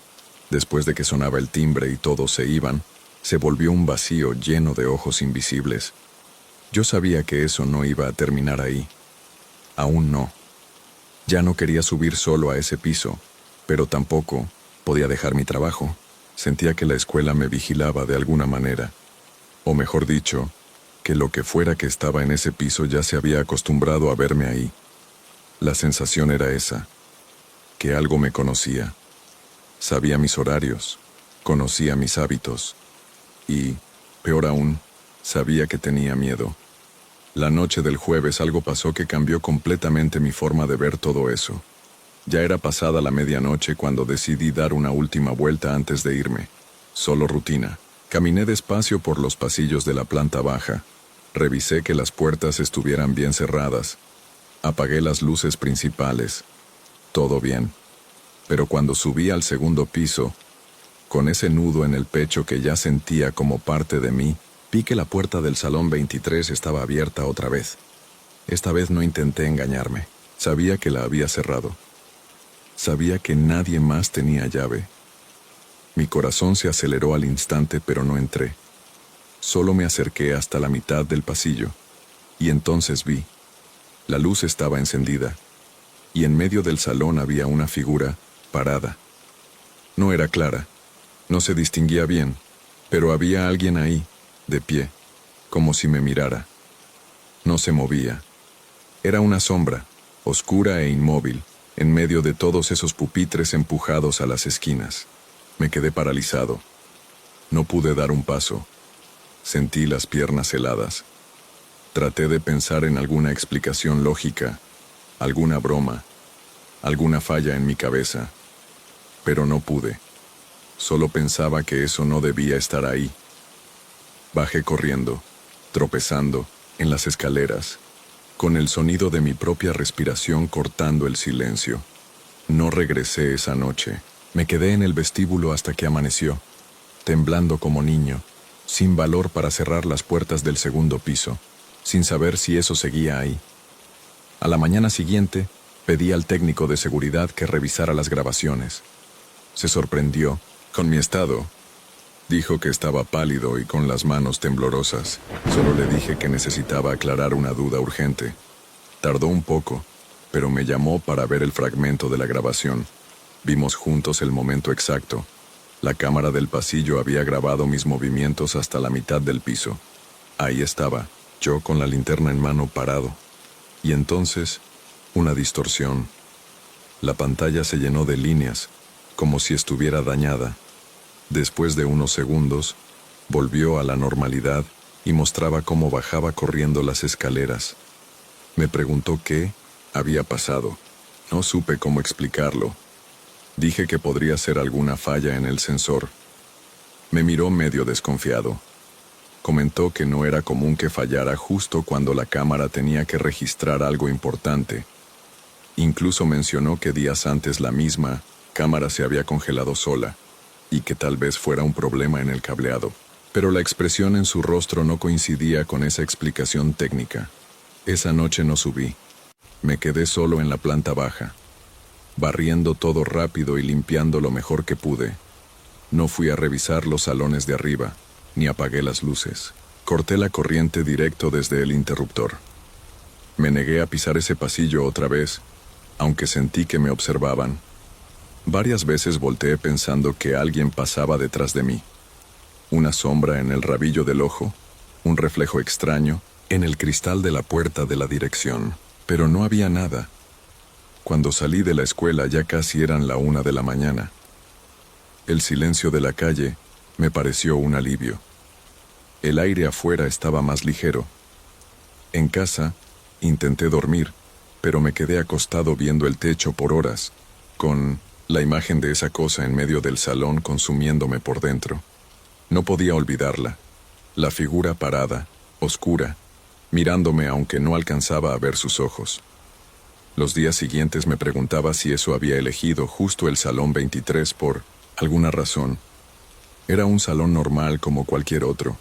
después de que sonaba el timbre y todos se iban, se volvió un vacío lleno de ojos invisibles. Yo sabía que eso no iba a terminar ahí. Aún no. Ya no quería subir solo a ese piso, pero tampoco podía dejar mi trabajo. Sentía que la escuela me vigilaba de alguna manera. O mejor dicho, que lo que fuera que estaba en ese piso ya se había acostumbrado a verme ahí. La sensación era esa, que algo me conocía. Sabía mis horarios, conocía mis hábitos y, peor aún, sabía que tenía miedo. La noche del jueves algo pasó que cambió completamente mi forma de ver todo eso. Ya era pasada la medianoche cuando decidí dar una última vuelta antes de irme. Solo rutina. Caminé despacio por los pasillos de la planta baja. Revisé que las puertas estuvieran bien cerradas. Apagué las luces principales. Todo bien. Pero cuando subí al segundo piso, con ese nudo en el pecho que ya sentía como parte de mí, vi que la puerta del salón 23 estaba abierta otra vez. Esta vez no intenté engañarme. Sabía que la había cerrado. Sabía que nadie más tenía llave. Mi corazón se aceleró al instante, pero no entré. Solo me acerqué hasta la mitad del pasillo, y entonces vi. La luz estaba encendida, y en medio del salón había una figura parada. No era clara, no se distinguía bien, pero había alguien ahí, de pie, como si me mirara. No se movía. Era una sombra, oscura e inmóvil, en medio de todos esos pupitres empujados a las esquinas. Me quedé paralizado. No pude dar un paso. Sentí las piernas heladas. Traté de pensar en alguna explicación lógica, alguna broma, alguna falla en mi cabeza, pero no pude. Solo pensaba que eso no debía estar ahí. Bajé corriendo, tropezando, en las escaleras, con el sonido de mi propia respiración cortando el silencio. No regresé esa noche. Me quedé en el vestíbulo hasta que amaneció, temblando como niño, sin valor para cerrar las puertas del segundo piso, sin saber si eso seguía ahí. A la mañana siguiente, pedí al técnico de seguridad que revisara las grabaciones. Se sorprendió con mi estado. Dijo que estaba pálido y con las manos temblorosas. Solo le dije que necesitaba aclarar una duda urgente. Tardó un poco, pero me llamó para ver el fragmento de la grabación. Vimos juntos el momento exacto. La cámara del pasillo había grabado mis movimientos hasta la mitad del piso. Ahí estaba, yo con la linterna en mano parado. Y entonces, una distorsión. La pantalla se llenó de líneas, como si estuviera dañada. Después de unos segundos, volvió a la normalidad y mostraba cómo bajaba corriendo las escaleras. Me preguntó qué había pasado. No supe cómo explicarlo. Dije que podría ser alguna falla en el sensor. Me miró medio desconfiado. Comentó que no era común que fallara justo cuando la cámara tenía que registrar algo importante. Incluso mencionó que días antes la misma cámara se había congelado sola y que tal vez fuera un problema en el cableado. Pero la expresión en su rostro no coincidía con esa explicación técnica. Esa noche no subí. Me quedé solo en la planta baja, barriendo todo rápido y limpiando lo mejor que pude. No fui a revisar los salones de arriba, ni apagué las luces. Corté la corriente directo desde el interruptor. Me negué a pisar ese pasillo otra vez, aunque sentí que me observaban. Varias veces volteé pensando que alguien pasaba detrás de mí. Una sombra en el rabillo del ojo, un reflejo extraño en el cristal de la puerta de la dirección. Pero no había nada. Cuando salí de la escuela ya casi eran la 1 de la mañana. El silencio de la calle me pareció un alivio. El aire afuera estaba más ligero. En casa, intenté dormir, pero me quedé acostado viendo el techo por horas, con la imagen de esa cosa en medio del salón consumiéndome por dentro. No podía olvidarla. La figura parada, oscura, mirándome aunque no alcanzaba a ver sus ojos. Los días siguientes me preguntaba si eso había elegido justo el salón 23 por alguna razón. Era un salón normal como cualquier otro,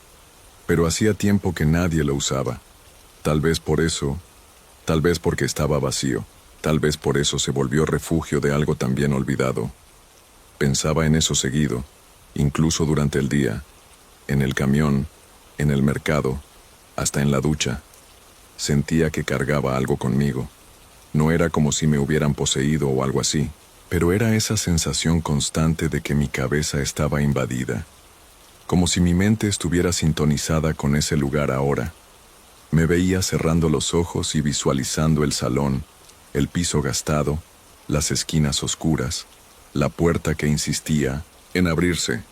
pero hacía tiempo que nadie lo usaba. Tal vez por eso, tal vez porque estaba vacío, tal vez por eso se volvió refugio de algo también olvidado. Pensaba en eso seguido, incluso durante el día, en el camión, en el mercado, hasta en la ducha. Sentía que cargaba algo conmigo. No era como si me hubieran poseído o algo así, pero era esa sensación constante de que mi cabeza estaba invadida, como si mi mente estuviera sintonizada con ese lugar ahora. Me veía cerrando los ojos y visualizando el salón, el piso gastado, las esquinas oscuras, la puerta que insistía en abrirse.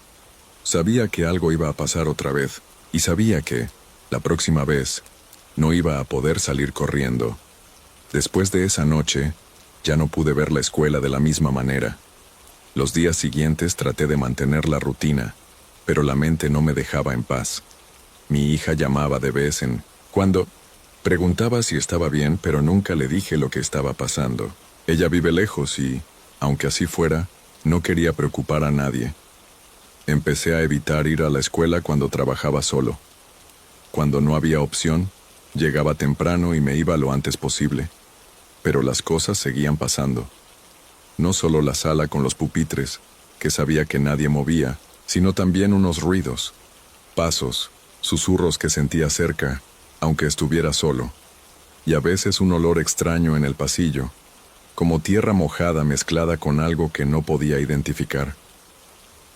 Sabía que algo iba a pasar otra vez, y sabía que, la próxima vez, no iba a poder salir corriendo. Después de esa noche, ya no pude ver la escuela de la misma manera. Los días siguientes traté de mantener la rutina, pero la mente no me dejaba en paz. Mi hija llamaba de vez en cuando. Preguntaba si estaba bien, pero nunca le dije lo que estaba pasando. Ella vive lejos y, aunque así fuera, no quería preocupar a nadie. Empecé a evitar ir a la escuela cuando trabajaba solo. Cuando no había opción, llegaba temprano y me iba lo antes posible. Pero las cosas seguían pasando. No solo la sala con los pupitres, que sabía que nadie movía, sino también unos ruidos, pasos, susurros que sentía cerca, aunque estuviera solo. Y a veces un olor extraño en el pasillo, como tierra mojada mezclada con algo que no podía identificar.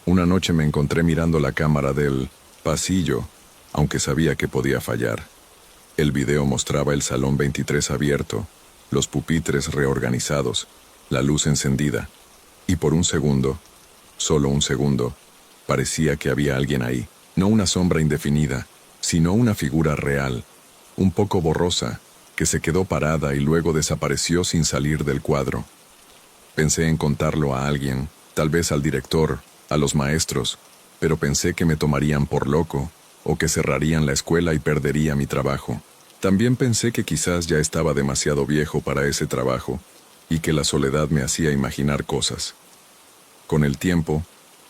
Una noche me encontré mirando la cámara del pasillo, aunque sabía que podía fallar. El video mostraba el salón 23 abierto, los pupitres reorganizados, la luz encendida, y por un segundo, solo un segundo, parecía que había alguien ahí, no una sombra indefinida, sino una figura real, un poco borrosa, que se quedó parada y luego desapareció sin salir del cuadro. Pensé en contarlo a alguien, tal vez al director, a los maestros, pero pensé que me tomarían por loco, o que cerrarían la escuela y perdería mi trabajo. También pensé que quizás ya estaba demasiado viejo para ese trabajo, y que la soledad me hacía imaginar cosas. Con el tiempo,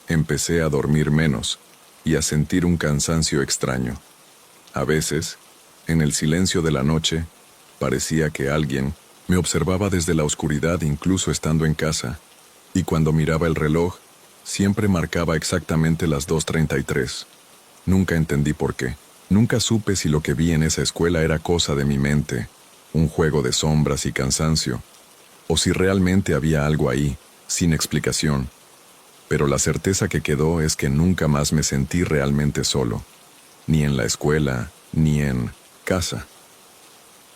empecé a dormir menos y a sentir un cansancio extraño. A veces, en el silencio de la noche, parecía que alguien me observaba desde la oscuridad incluso estando en casa, y cuando miraba el reloj, siempre marcaba exactamente las 2:33. Nunca entendí por qué. Nunca supe si lo que vi en esa escuela era cosa de mi mente, un juego de sombras y cansancio, o si realmente había algo ahí, sin explicación. Pero la certeza que quedó es que nunca más me sentí realmente solo, ni en la escuela, ni en casa.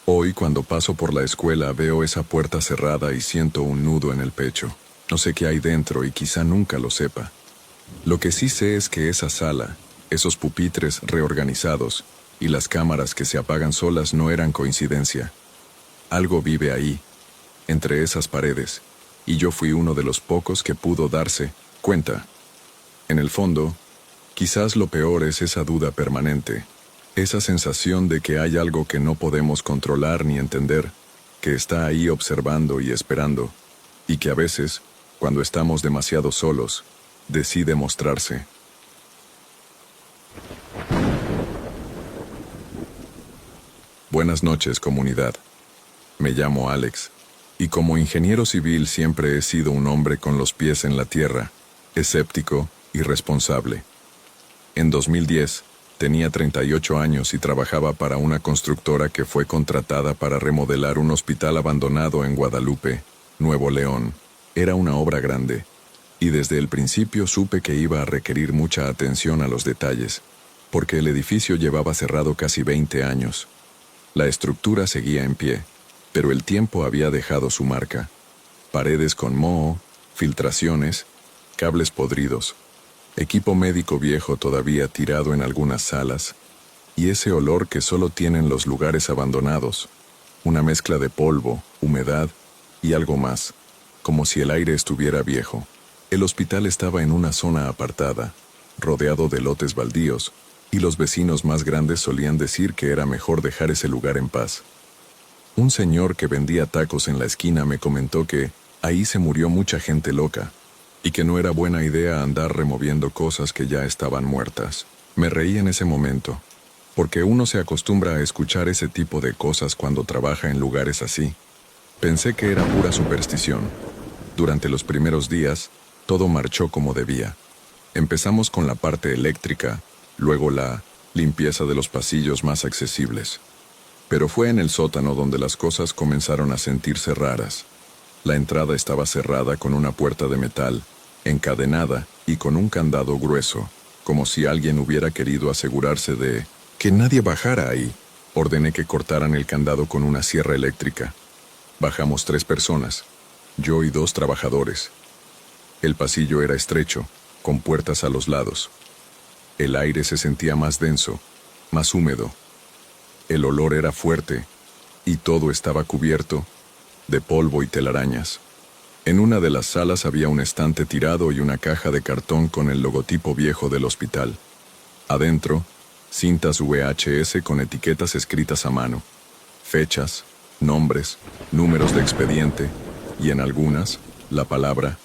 Hoy, cuando paso por la escuela, veo esa puerta cerrada y siento un nudo en el pecho. No sé qué hay dentro y quizá nunca lo sepa. Lo que sí sé es que esa sala, esos pupitres reorganizados y las cámaras que se apagan solas no eran coincidencia. Algo vive ahí, entre esas paredes, y yo fui uno de los pocos que pudo darse cuenta. En el fondo, quizás lo peor es esa duda permanente, esa sensación de que hay algo que no podemos controlar ni entender, que está ahí observando y esperando, y que a veces, cuando estamos demasiado solos, decide mostrarse. Buenas noches, comunidad. Me llamo Alex, y como ingeniero civil siempre he sido un hombre con los pies en la tierra, escéptico y responsable. En 2010, tenía 38 años y trabajaba para una constructora que fue contratada para remodelar un hospital abandonado en Guadalupe, Nuevo León. Era una obra grande, y desde el principio supe que iba a requerir mucha atención a los detalles, porque el edificio llevaba cerrado casi 20 años. La estructura seguía en pie, pero el tiempo había dejado su marca. Paredes con moho, filtraciones, cables podridos, equipo médico viejo todavía tirado en algunas salas, y ese olor que solo tienen los lugares abandonados, una mezcla de polvo, humedad y algo más, como si el aire estuviera viejo. El hospital estaba en una zona apartada, rodeado de lotes baldíos, y los vecinos más grandes solían decir que era mejor dejar ese lugar en paz. Un señor que vendía tacos en la esquina me comentó que ahí se murió mucha gente loca, y que no era buena idea andar removiendo cosas que ya estaban muertas. Me reí en ese momento, porque uno se acostumbra a escuchar ese tipo de cosas cuando trabaja en lugares así. Pensé que era pura superstición. Durante los primeros días, todo marchó como debía. Empezamos con la parte eléctrica, luego la limpieza de los pasillos más accesibles. Pero fue en el sótano donde las cosas comenzaron a sentirse raras. La entrada estaba cerrada con una puerta de metal, encadenada y con un candado grueso, como si alguien hubiera querido asegurarse de que nadie bajara ahí. Ordené que cortaran el candado con una sierra eléctrica. Bajamos 3 personas, yo y 2 trabajadores. El pasillo era estrecho, con puertas a los lados. El aire se sentía más denso, más húmedo. El olor era fuerte, y todo estaba cubierto de polvo y telarañas. En una de las salas había un estante tirado y una caja de cartón con el logotipo viejo del hospital. Adentro, cintas VHS con etiquetas escritas a mano, fechas, nombres, números de expediente, y en algunas, la palabra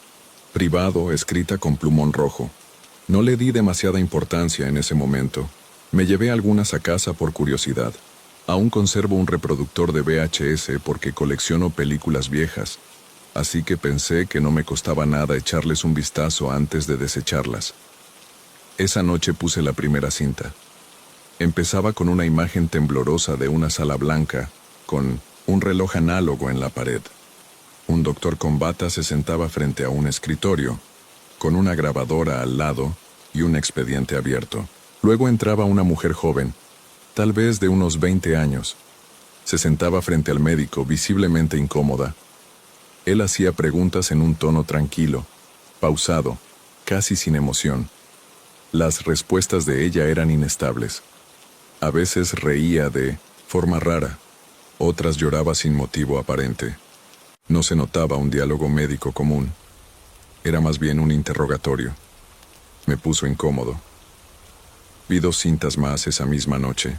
privado escrita con plumón rojo. No le di demasiada importancia en ese momento. Me llevé algunas a casa por curiosidad. Aún conservo un reproductor de VHS porque colecciono películas viejas, así que pensé que no me costaba nada echarles un vistazo antes de desecharlas. Esa noche puse la primera cinta. Empezaba con una imagen temblorosa de una sala blanca, con un reloj análogo en la pared. Un doctor con bata se sentaba frente a un escritorio, con una grabadora al lado y un expediente abierto. Luego entraba una mujer joven, tal vez de unos 20 años. Se sentaba frente al médico, visiblemente incómoda. Él hacía preguntas en un tono tranquilo, pausado, casi sin emoción. Las respuestas de ella eran inestables. A veces reía de forma rara, otras lloraba sin motivo aparente. No se notaba un diálogo médico común. Era más bien un interrogatorio. Me puso incómodo. Vi 2 cintas más esa misma noche.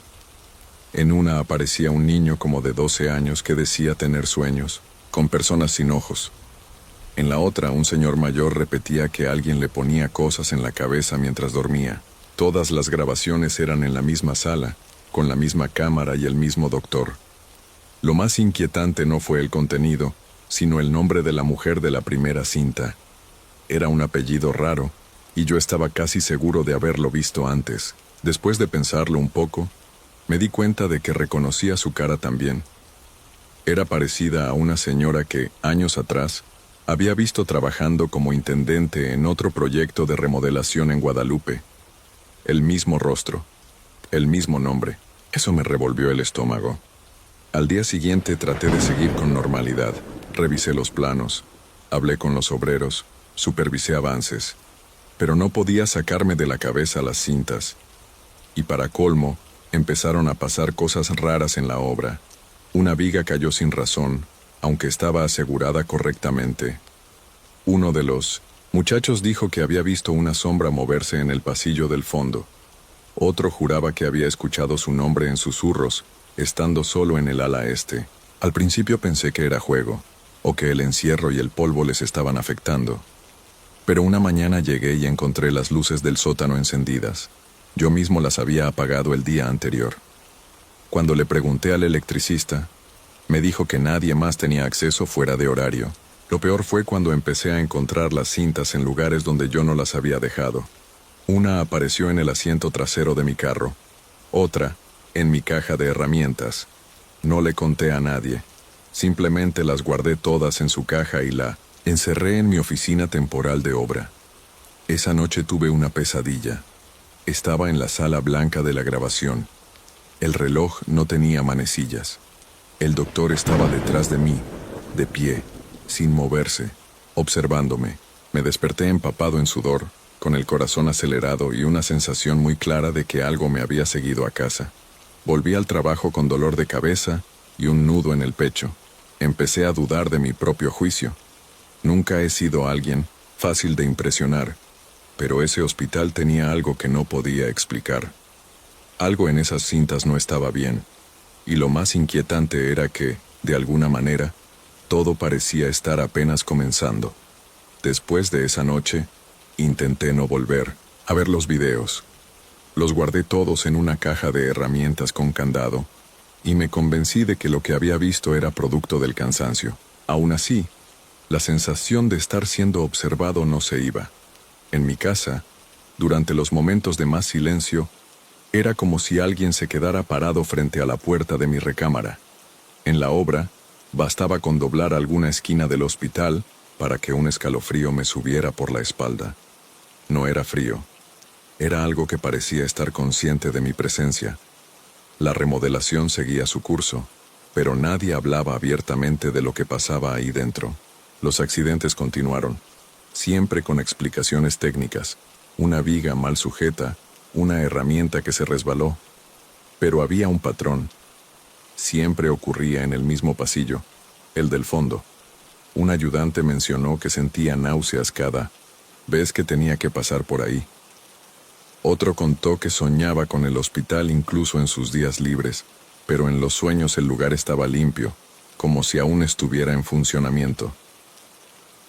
En una aparecía un niño como de 12 años que decía tener sueños, con personas sin ojos. En la otra, un señor mayor repetía que alguien le ponía cosas en la cabeza mientras dormía. Todas las grabaciones eran en la misma sala, con la misma cámara y el mismo doctor. Lo más inquietante no fue el contenido, sino el nombre de la mujer de la primera cinta. Era un apellido raro, y yo estaba casi seguro de haberlo visto antes. Después de pensarlo un poco, me di cuenta de que reconocía su cara también. Era parecida a una señora que, años atrás, había visto trabajando como intendente en otro proyecto de remodelación en Guadalupe. El mismo rostro, el mismo nombre. Eso me revolvió el estómago. Al día siguiente traté de seguir con normalidad. Revisé los planos, hablé con los obreros, supervisé avances, pero no podía sacarme de la cabeza las cintas. Y para colmo, empezaron a pasar cosas raras en la obra. Una viga cayó sin razón, aunque estaba asegurada correctamente. Uno de los muchachos dijo que había visto una sombra moverse en el pasillo del fondo. Otro juraba que había escuchado su nombre en susurros, estando solo en el ala este. Al principio pensé que era juego, o que el encierro y el polvo les estaban afectando. Pero una mañana llegué y encontré las luces del sótano encendidas. Yo mismo las había apagado el día anterior. Cuando le pregunté al electricista, me dijo que nadie más tenía acceso fuera de horario. Lo peor fue cuando empecé a encontrar las cintas en lugares donde yo no las había dejado. Una apareció en el asiento trasero de mi carro, otra en mi caja de herramientas. No le conté a nadie, simplemente las guardé todas en su caja y la encerré en mi oficina temporal de obra. Esa noche tuve una pesadilla. Estaba en la sala blanca de la grabación. El reloj no tenía manecillas. El doctor estaba detrás de mí, de pie, sin moverse, observándome. Me desperté empapado en sudor, con el corazón acelerado y una sensación muy clara de que algo me había seguido a casa. Volví al trabajo con dolor de cabeza y un nudo en el pecho. Empecé a dudar de mi propio juicio. Nunca he sido alguien fácil de impresionar, pero ese hospital tenía algo que no podía explicar. Algo en esas cintas no estaba bien, y lo más inquietante era que, de alguna manera, todo parecía estar apenas comenzando. Después de esa noche, intenté no volver a ver los videos. Los guardé todos en una caja de herramientas con candado, y me convencí de que lo que había visto era producto del cansancio. Aún así, la sensación de estar siendo observado no se iba. En mi casa, durante los momentos de más silencio, era como si alguien se quedara parado frente a la puerta de mi recámara. En la obra, bastaba con doblar alguna esquina del hospital para que un escalofrío me subiera por la espalda. No era frío. Era algo que parecía estar consciente de mi presencia. La remodelación seguía su curso, pero nadie hablaba abiertamente de lo que pasaba ahí dentro. Los accidentes continuaron, siempre con explicaciones técnicas. Una viga mal sujeta, una herramienta que se resbaló. Pero había un patrón. Siempre ocurría en el mismo pasillo, el del fondo. Un ayudante mencionó que sentía náuseas cada vez que tenía que pasar por ahí. Otro contó que soñaba con el hospital incluso en sus días libres, pero en los sueños el lugar estaba limpio, como si aún estuviera en funcionamiento.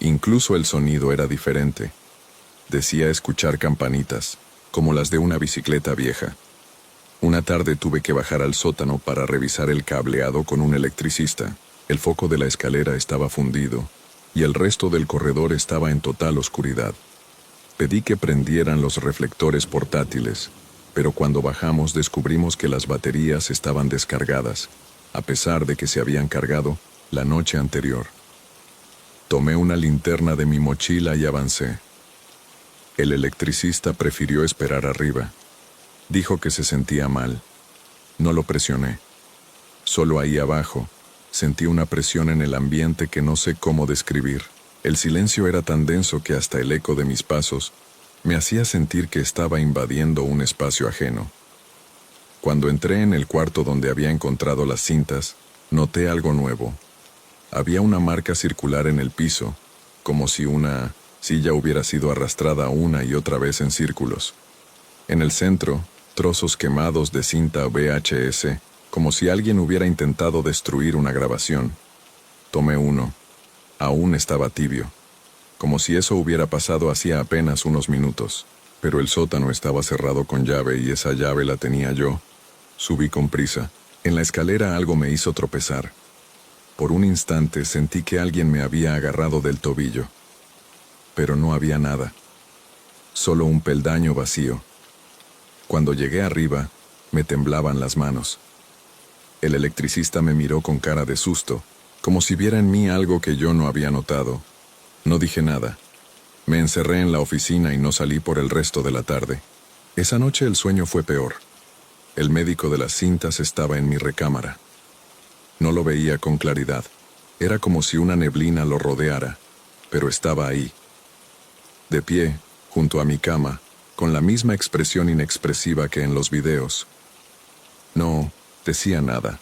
Incluso el sonido era diferente. Decía escuchar campanitas, como las de una bicicleta vieja. Una tarde tuve que bajar al sótano para revisar el cableado con un electricista. El foco de la escalera estaba fundido, y el resto del corredor estaba en total oscuridad. Pedí que prendieran los reflectores portátiles, pero cuando bajamos descubrimos que las baterías estaban descargadas, a pesar de que se habían cargado la noche anterior. Tomé una linterna de mi mochila y avancé. El electricista prefirió esperar arriba. Dijo que se sentía mal. No lo presioné. Solo ahí abajo, sentí una presión en el ambiente que no sé cómo describir. El silencio era tan denso que hasta el eco de mis pasos me hacía sentir que estaba invadiendo un espacio ajeno. Cuando entré en el cuarto donde había encontrado las cintas, noté algo nuevo. Había una marca circular en el piso, como si una silla hubiera sido arrastrada una y otra vez en círculos. En el centro, trozos quemados de cinta VHS, como si alguien hubiera intentado destruir una grabación. Tomé uno. Aún estaba tibio. como si eso hubiera pasado hacía apenas unos minutos. Pero el sótano estaba cerrado con llave y esa llave la tenía yo. Subí con prisa. En la escalera algo me hizo tropezar. Por un instante sentí que alguien me había agarrado del tobillo. Pero no había nada. Solo un peldaño vacío. Cuando llegué arriba, me temblaban las manos. El electricista me miró con cara de susto, como si viera en mí algo que yo no había notado. No dije nada. Me encerré en la oficina y no salí por el resto de la tarde. Esa noche el sueño fue peor. El médico de las cintas estaba en mi recámara. No lo veía con claridad. Era como si una neblina lo rodeara, pero estaba ahí. De pie, junto a mi cama, con la misma expresión inexpresiva que en los videos. No decía nada.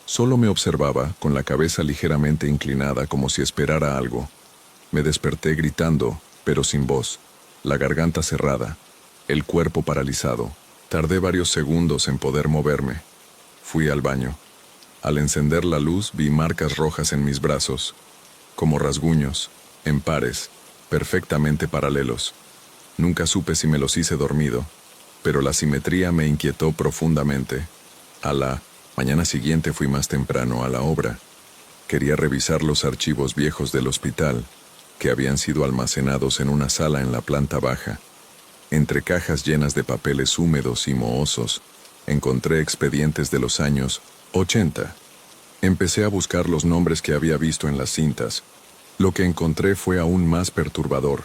Solo me observaba, con la cabeza ligeramente inclinada como si esperara algo. Me desperté gritando, pero sin voz, la garganta cerrada, el cuerpo paralizado. Tardé varios segundos en poder moverme. Fui al baño. Al encender la luz vi marcas rojas en mis brazos, como rasguños, en pares, perfectamente paralelos. Nunca supe si me los hice dormido, pero la simetría me inquietó profundamente. A la mañana siguiente fui más temprano a la obra. Quería revisar los archivos viejos del hospital, que habían sido almacenados en una sala en la planta baja. Entre cajas llenas de papeles húmedos y mohosos, encontré expedientes de los años 80. Empecé a buscar los nombres que había visto en las cintas. Lo que encontré fue aún más perturbador.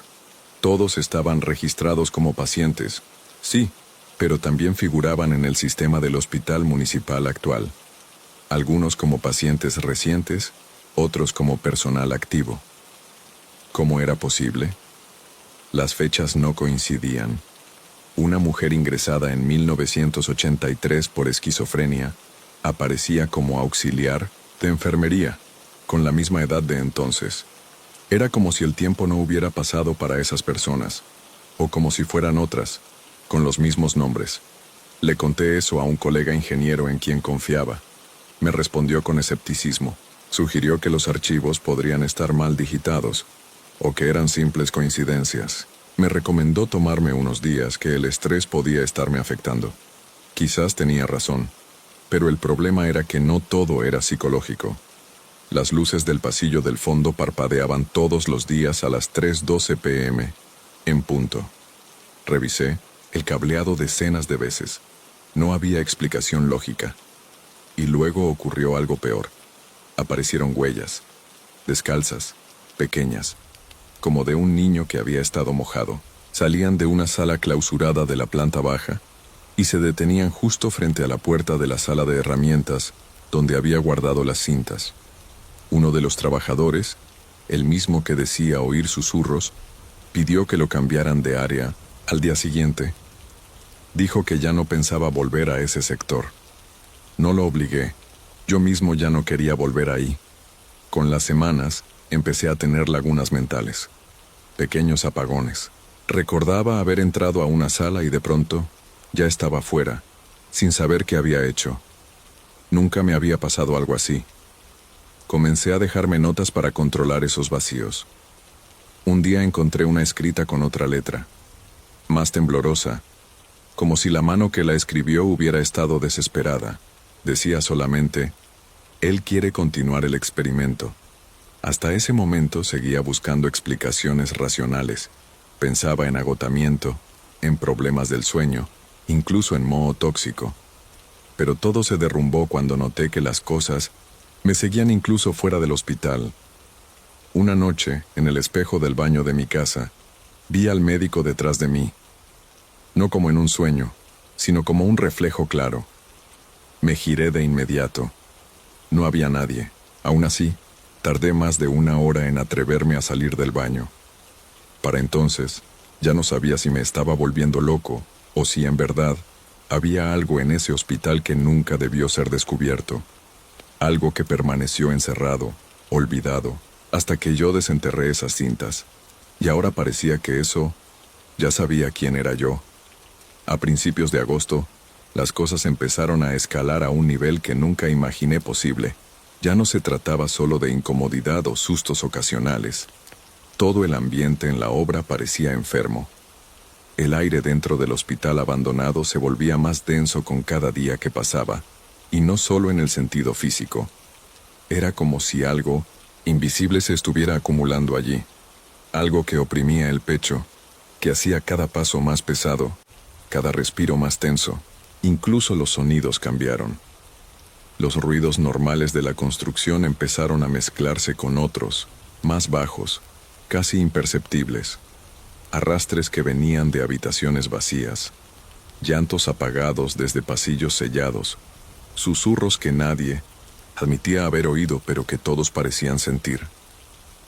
Todos estaban registrados como pacientes, sí, pero también figuraban en el sistema del hospital municipal actual. Algunos como pacientes recientes, otros como personal activo. ¿Cómo era posible? Las fechas no coincidían. Una mujer ingresada en 1983 por esquizofrenia aparecía como auxiliar de enfermería, con la misma edad de entonces. Era como si el tiempo no hubiera pasado para esas personas, o como si fueran otras, con los mismos nombres. Le conté eso a un colega ingeniero en quien confiaba. Me respondió con escepticismo. Sugirió que los archivos podrían estar mal digitados, o que eran simples coincidencias. Me recomendó tomarme unos días, que el estrés podía estarme afectando. Quizás tenía razón, pero el problema era que no todo era psicológico. Las luces del pasillo del fondo parpadeaban todos los días a las 3:12 p.m., en punto. Revisé el cableado decenas de veces. No había explicación lógica. Y luego ocurrió algo peor. Aparecieron huellas, descalzas, pequeñas, como de un niño que había estado mojado. Salían de una sala clausurada de la planta baja y se detenían justo frente a la puerta de la sala de herramientas donde había guardado las cintas. Uno de los trabajadores, el mismo que decía oír susurros, pidió que lo cambiaran de área al día siguiente. Dijo que ya no pensaba volver a ese sector. No lo obligué. Yo mismo ya no quería volver ahí. Con las semanas, empecé a tener lagunas mentales. Pequeños apagones. Recordaba haber entrado a una sala y de pronto ya estaba fuera, sin saber qué había hecho. Nunca me había pasado algo así. Comencé a dejarme notas para controlar esos vacíos. Un día encontré una escrita con otra letra, más temblorosa, como si la mano que la escribió hubiera estado desesperada. Decía solamente: él quiere continuar el experimento. Hasta ese momento seguía buscando explicaciones racionales. Pensaba en agotamiento, en problemas del sueño, incluso en moho tóxico. Pero todo se derrumbó cuando noté que las cosas me seguían incluso fuera del hospital. Una noche, en el espejo del baño de mi casa, vi al médico detrás de mí. No como en un sueño, sino como un reflejo claro. Me giré de inmediato. No había nadie. Aún así, tardé más de 1 hora en atreverme a salir del baño. Para entonces, ya no sabía si me estaba volviendo loco o si en verdad había algo en ese hospital que nunca debió ser descubierto. Algo que permaneció encerrado, olvidado, hasta que yo desenterré esas cintas. Y ahora parecía que eso ya sabía quién era yo. A principios de agosto, las cosas empezaron a escalar a un nivel que nunca imaginé posible. Ya no se trataba solo de incomodidad o sustos ocasionales. Todo el ambiente en la obra parecía enfermo. El aire dentro del hospital abandonado se volvía más denso con cada día que pasaba, y no solo en el sentido físico. Era como si algo invisible se estuviera acumulando allí, algo que oprimía el pecho, que hacía cada paso más pesado, cada respiro más tenso. Incluso los sonidos cambiaron. Los ruidos normales de la construcción empezaron a mezclarse con otros, más bajos, casi imperceptibles. Arrastres que venían de habitaciones vacías, llantos apagados desde pasillos sellados, susurros que nadie admitía haber oído pero que todos parecían sentir.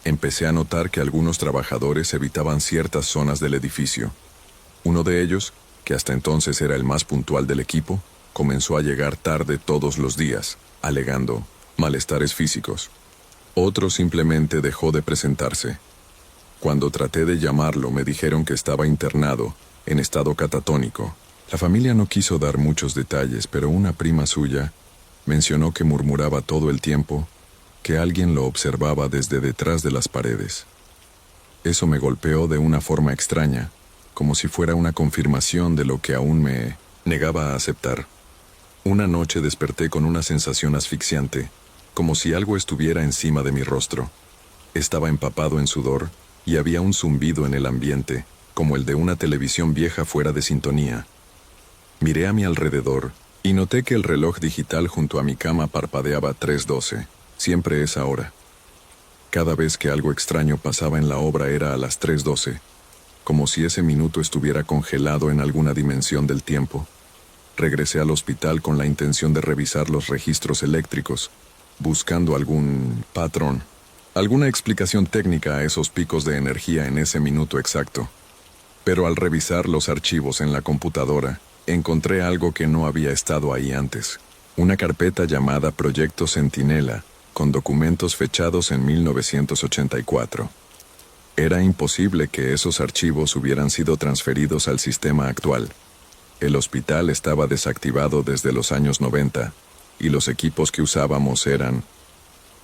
Empecé a notar que algunos trabajadores evitaban ciertas zonas del edificio. Uno de ellos, que hasta entonces era el más puntual del equipo, comenzó a llegar tarde todos los días, alegando malestares físicos. Otro simplemente dejó de presentarse. Cuando traté de llamarlo, me dijeron que estaba internado, en estado catatónico. La familia no quiso dar muchos detalles, pero una prima suya mencionó que murmuraba todo el tiempo, que alguien lo observaba desde detrás de las paredes. Eso me golpeó de una forma extraña, como si fuera una confirmación de lo que aún me negaba a aceptar. Una noche desperté con una sensación asfixiante, como si algo estuviera encima de mi rostro. Estaba empapado en sudor y había un zumbido en el ambiente, como el de una televisión vieja fuera de sintonía. Miré a mi alrededor y noté que el reloj digital junto a mi cama parpadeaba 3:12, siempre esa hora. Cada vez que algo extraño pasaba en la obra era a las 3:12, como si ese minuto estuviera congelado en alguna dimensión del tiempo. Regresé al hospital con la intención de revisar los registros eléctricos, buscando algún patrón, alguna explicación técnica a esos picos de energía en ese minuto exacto. Pero al revisar los archivos en la computadora, encontré algo que no había estado ahí antes. Una carpeta llamada Proyecto Centinela, con documentos fechados en 1984. Era imposible que esos archivos hubieran sido transferidos al sistema actual. El hospital estaba desactivado desde los años 90, y los equipos que usábamos eran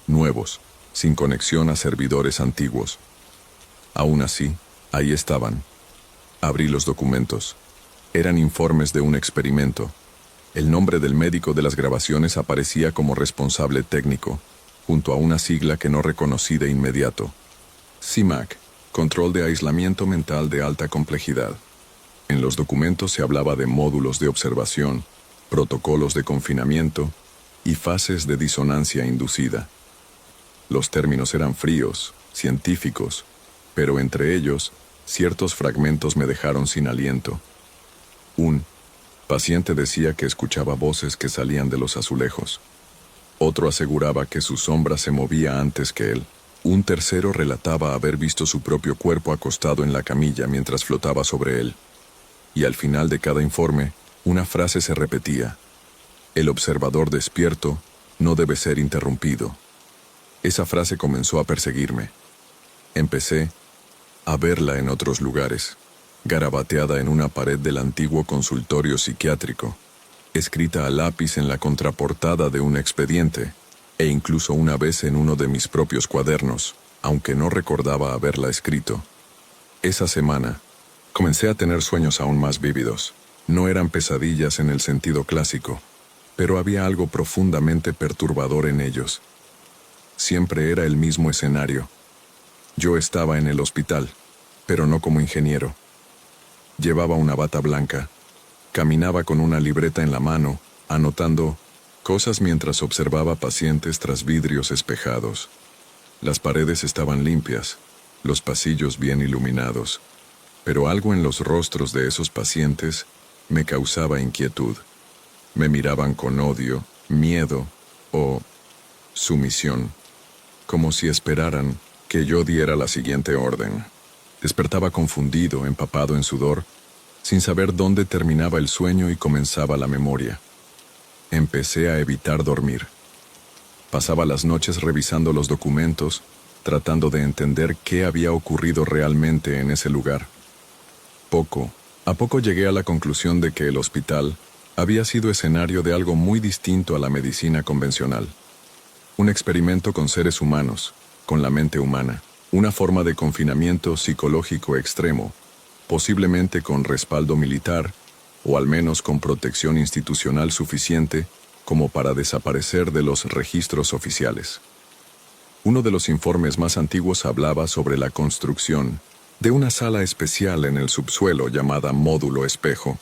nuevos, sin conexión a servidores antiguos. Aún así, ahí estaban. Abrí los documentos. Eran informes de un experimento. El nombre del médico de las grabaciones aparecía como responsable técnico, junto a una sigla que no reconocí de inmediato. CIMAC, Control de Aislamiento Mental de Alta Complejidad. En los documentos se hablaba de módulos de observación, protocolos de confinamiento y fases de disonancia inducida. Los términos eran fríos, científicos, pero entre ellos, ciertos fragmentos me dejaron sin aliento. Un paciente decía que escuchaba voces que salían de los azulejos. Otro aseguraba que su sombra se movía antes que él. Un tercero relataba haber visto su propio cuerpo acostado en la camilla mientras flotaba sobre él. Y al final de cada informe, una frase se repetía: el observador despierto no debe ser interrumpido. Esa frase comenzó a perseguirme. Empecé a verla en otros lugares, garabateada en una pared del antiguo consultorio psiquiátrico, escrita a lápiz en la contraportada de un expediente, e incluso una vez en uno de mis propios cuadernos, aunque no recordaba haberla escrito. Esa semana, comencé a tener sueños aún más vívidos. No eran pesadillas en el sentido clásico, pero había algo profundamente perturbador en ellos. Siempre era el mismo escenario. Yo estaba en el hospital, pero no como ingeniero. Llevaba una bata blanca. Caminaba con una libreta en la mano, anotando cosas mientras observaba pacientes tras vidrios espejados. Las paredes estaban limpias, los pasillos bien iluminados, pero algo en los rostros de esos pacientes me causaba inquietud. Me miraban con odio, miedo o sumisión, como si esperaran que yo diera la siguiente orden. Despertaba confundido, empapado en sudor, sin saber dónde terminaba el sueño y comenzaba la memoria. Empecé a evitar dormir. Pasaba las noches revisando los documentos, tratando de entender qué había ocurrido realmente en ese lugar. Poco a poco llegué a la conclusión de que el hospital había sido escenario de algo muy distinto a la medicina convencional. Un experimento con seres humanos, con la mente humana, Una forma de confinamiento psicológico extremo, posiblemente con respaldo militar, o al menos con protección institucional suficiente como para desaparecer de los registros oficiales. Uno de los informes más antiguos hablaba sobre la construcción de una sala especial en el subsuelo llamada módulo espejo.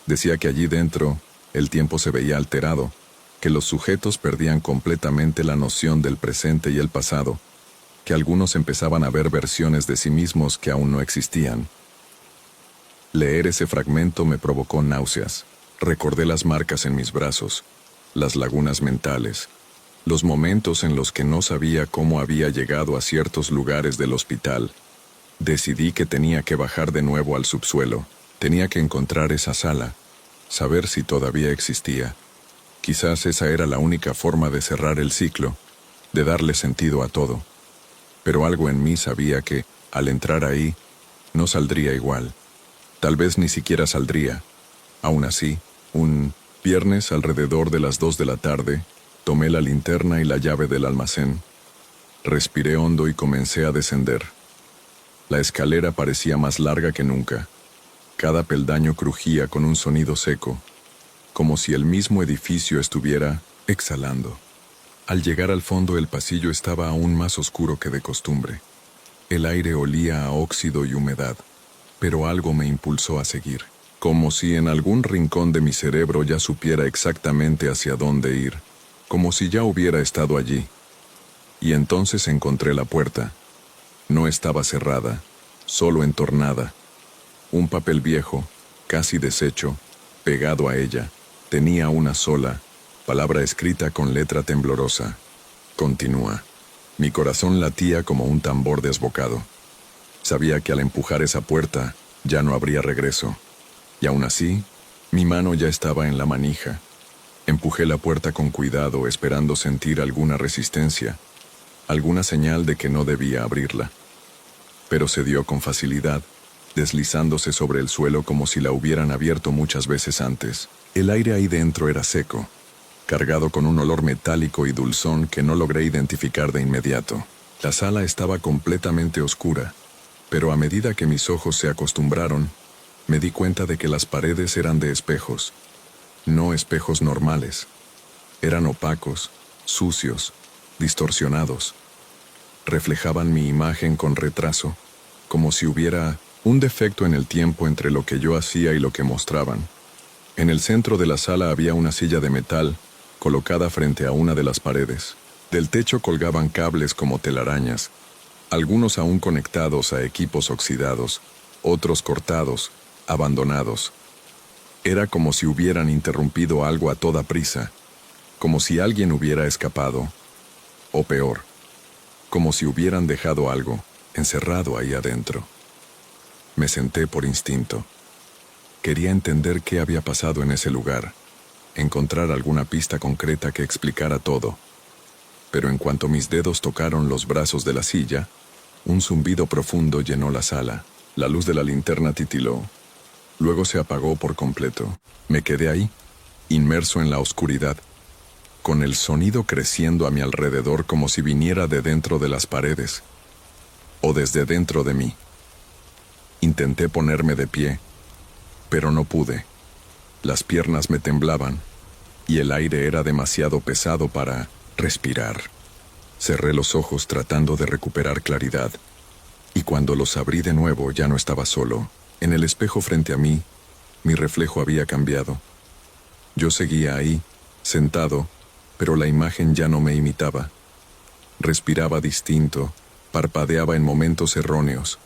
Decía que allí dentro el tiempo se veía alterado, que los sujetos perdían completamente la noción del presente y el pasado, que algunos empezaban a ver versiones de sí mismos que aún no existían. Leer ese fragmento me provocó náuseas. Recordé las marcas en mis brazos, las lagunas mentales, los momentos en los que no sabía cómo había llegado a ciertos lugares del hospital. Decidí que tenía que bajar de nuevo al subsuelo. Tenía que encontrar esa sala, saber si todavía existía. Quizás esa era la única forma de cerrar el ciclo, de darle sentido a todo. Pero algo en mí sabía que, al entrar ahí, no saldría igual. Tal vez ni siquiera saldría. Aún así, un viernes alrededor de las 2 de la tarde, tomé la linterna y la llave del almacén. Respiré hondo y comencé a descender. La escalera parecía más larga que nunca. Cada peldaño crujía con un sonido seco, como si el mismo edificio estuviera exhalando. Al llegar al fondo el pasillo estaba aún más oscuro que de costumbre. El aire olía a óxido y humedad, pero algo me impulsó a seguir, como si en algún rincón de mi cerebro ya supiera exactamente hacia dónde ir, como si ya hubiera estado allí. Y entonces encontré la puerta. No estaba cerrada, solo entornada. Un papel viejo, casi deshecho, pegado a ella, tenía una sola palabra escrita con letra temblorosa. Continúa. Mi corazón latía como un tambor desbocado. Sabía que al empujar esa puerta ya no habría regreso. Y aún así, mi mano ya estaba en la manija. Empujé la puerta con cuidado, esperando sentir alguna resistencia, alguna señal de que no debía abrirla. Pero se dio con facilidad, deslizándose sobre el suelo como si la hubieran abierto muchas veces antes. El aire ahí dentro era seco, cargado con un olor metálico y dulzón que no logré identificar de inmediato. La sala estaba completamente oscura, pero a medida que mis ojos se acostumbraron, me di cuenta de que las paredes eran de espejos, no espejos normales. Eran opacos, sucios, distorsionados. Reflejaban mi imagen con retraso, como si hubiera un defecto en el tiempo entre lo que yo hacía y lo que mostraban. En el centro de la sala había una silla de metal, colocada frente a una de las paredes. Del techo colgaban cables como telarañas, algunos aún conectados a equipos oxidados, otros cortados, abandonados. Era como si hubieran interrumpido algo a toda prisa, como si alguien hubiera escapado, o peor, como si hubieran dejado algo encerrado ahí adentro. Me senté por instinto. Quería entender qué había pasado en ese lugar, encontrar alguna pista concreta que explicara todo. Pero en cuanto mis dedos tocaron los brazos de la silla, un zumbido profundo llenó la sala. La luz de la linterna titiló. Luego se apagó por completo. Me quedé ahí, inmerso en la oscuridad, con el sonido creciendo a mi alrededor como si viniera de dentro de las paredes, o desde dentro de mí. Intenté ponerme de pie, pero no pude. Las piernas me temblaban, y el aire era demasiado pesado para respirar. Cerré los ojos tratando de recuperar claridad, y cuando los abrí de nuevo ya no estaba solo. En el espejo frente a mí, mi reflejo había cambiado. Yo seguía ahí, sentado, pero la imagen ya no me imitaba. Respiraba distinto, parpadeaba en momentos erróneos.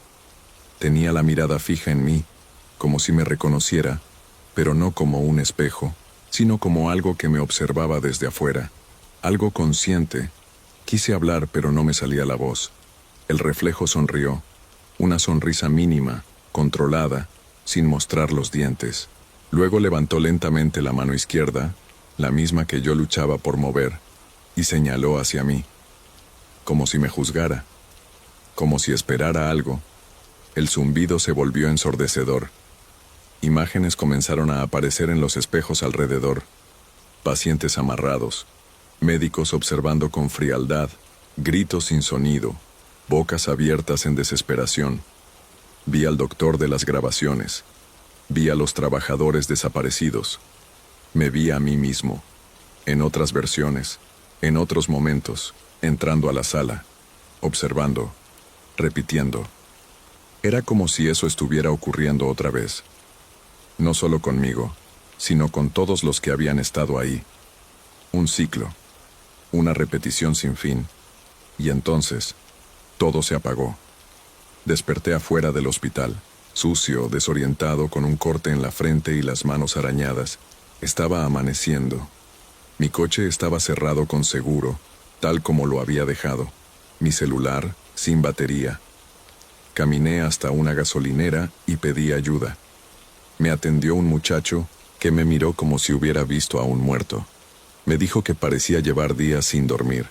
Tenía la mirada fija en mí, como si me reconociera, pero no como un espejo, sino como algo que me observaba desde afuera, algo consciente. Quise hablar, pero no me salía la voz. El reflejo sonrió, una sonrisa mínima, controlada, sin mostrar los dientes. Luego levantó lentamente la mano izquierda, la misma que yo luchaba por mover, y señaló hacia mí, como si me juzgara, como si esperara algo. El zumbido se volvió ensordecedor. Imágenes comenzaron a aparecer en los espejos alrededor. Pacientes amarrados, médicos observando con frialdad, gritos sin sonido, bocas abiertas en desesperación. Vi al doctor de las grabaciones. Vi a los trabajadores desaparecidos. Me vi a mí mismo, en otras versiones, en otros momentos, entrando a la sala, observando, repitiendo. Era como si eso estuviera ocurriendo otra vez. No solo conmigo, sino con todos los que habían estado ahí. Un ciclo, una repetición sin fin. Y entonces, todo se apagó. Desperté afuera del hospital, sucio, desorientado, con un corte en la frente y las manos arañadas. Estaba amaneciendo. Mi coche estaba cerrado con seguro, tal como lo había dejado. Mi celular, sin batería. Caminé hasta una gasolinera y pedí ayuda. Me atendió un muchacho que me miró como si hubiera visto a un muerto. Me dijo que parecía llevar días sin dormir.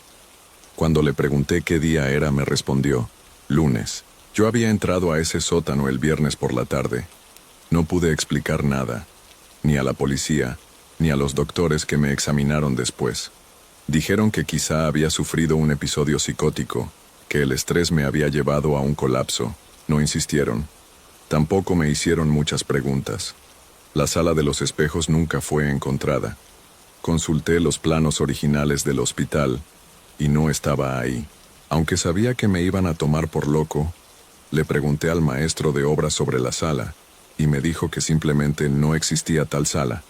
Cuando le pregunté qué día era, me respondió, lunes. Yo había entrado a ese sótano el viernes por la tarde. No pude explicar nada, ni a la policía, ni a los doctores que me examinaron después. Dijeron que quizá había sufrido un episodio psicótico, que el estrés me había llevado a un colapso. No insistieron. Tampoco me hicieron muchas preguntas. La sala de los espejos nunca fue encontrada. Consulté los planos originales del hospital y no estaba ahí. Aunque sabía que me iban a tomar por loco, le pregunté al maestro de obras sobre la sala y me dijo que simplemente no existía tal sala,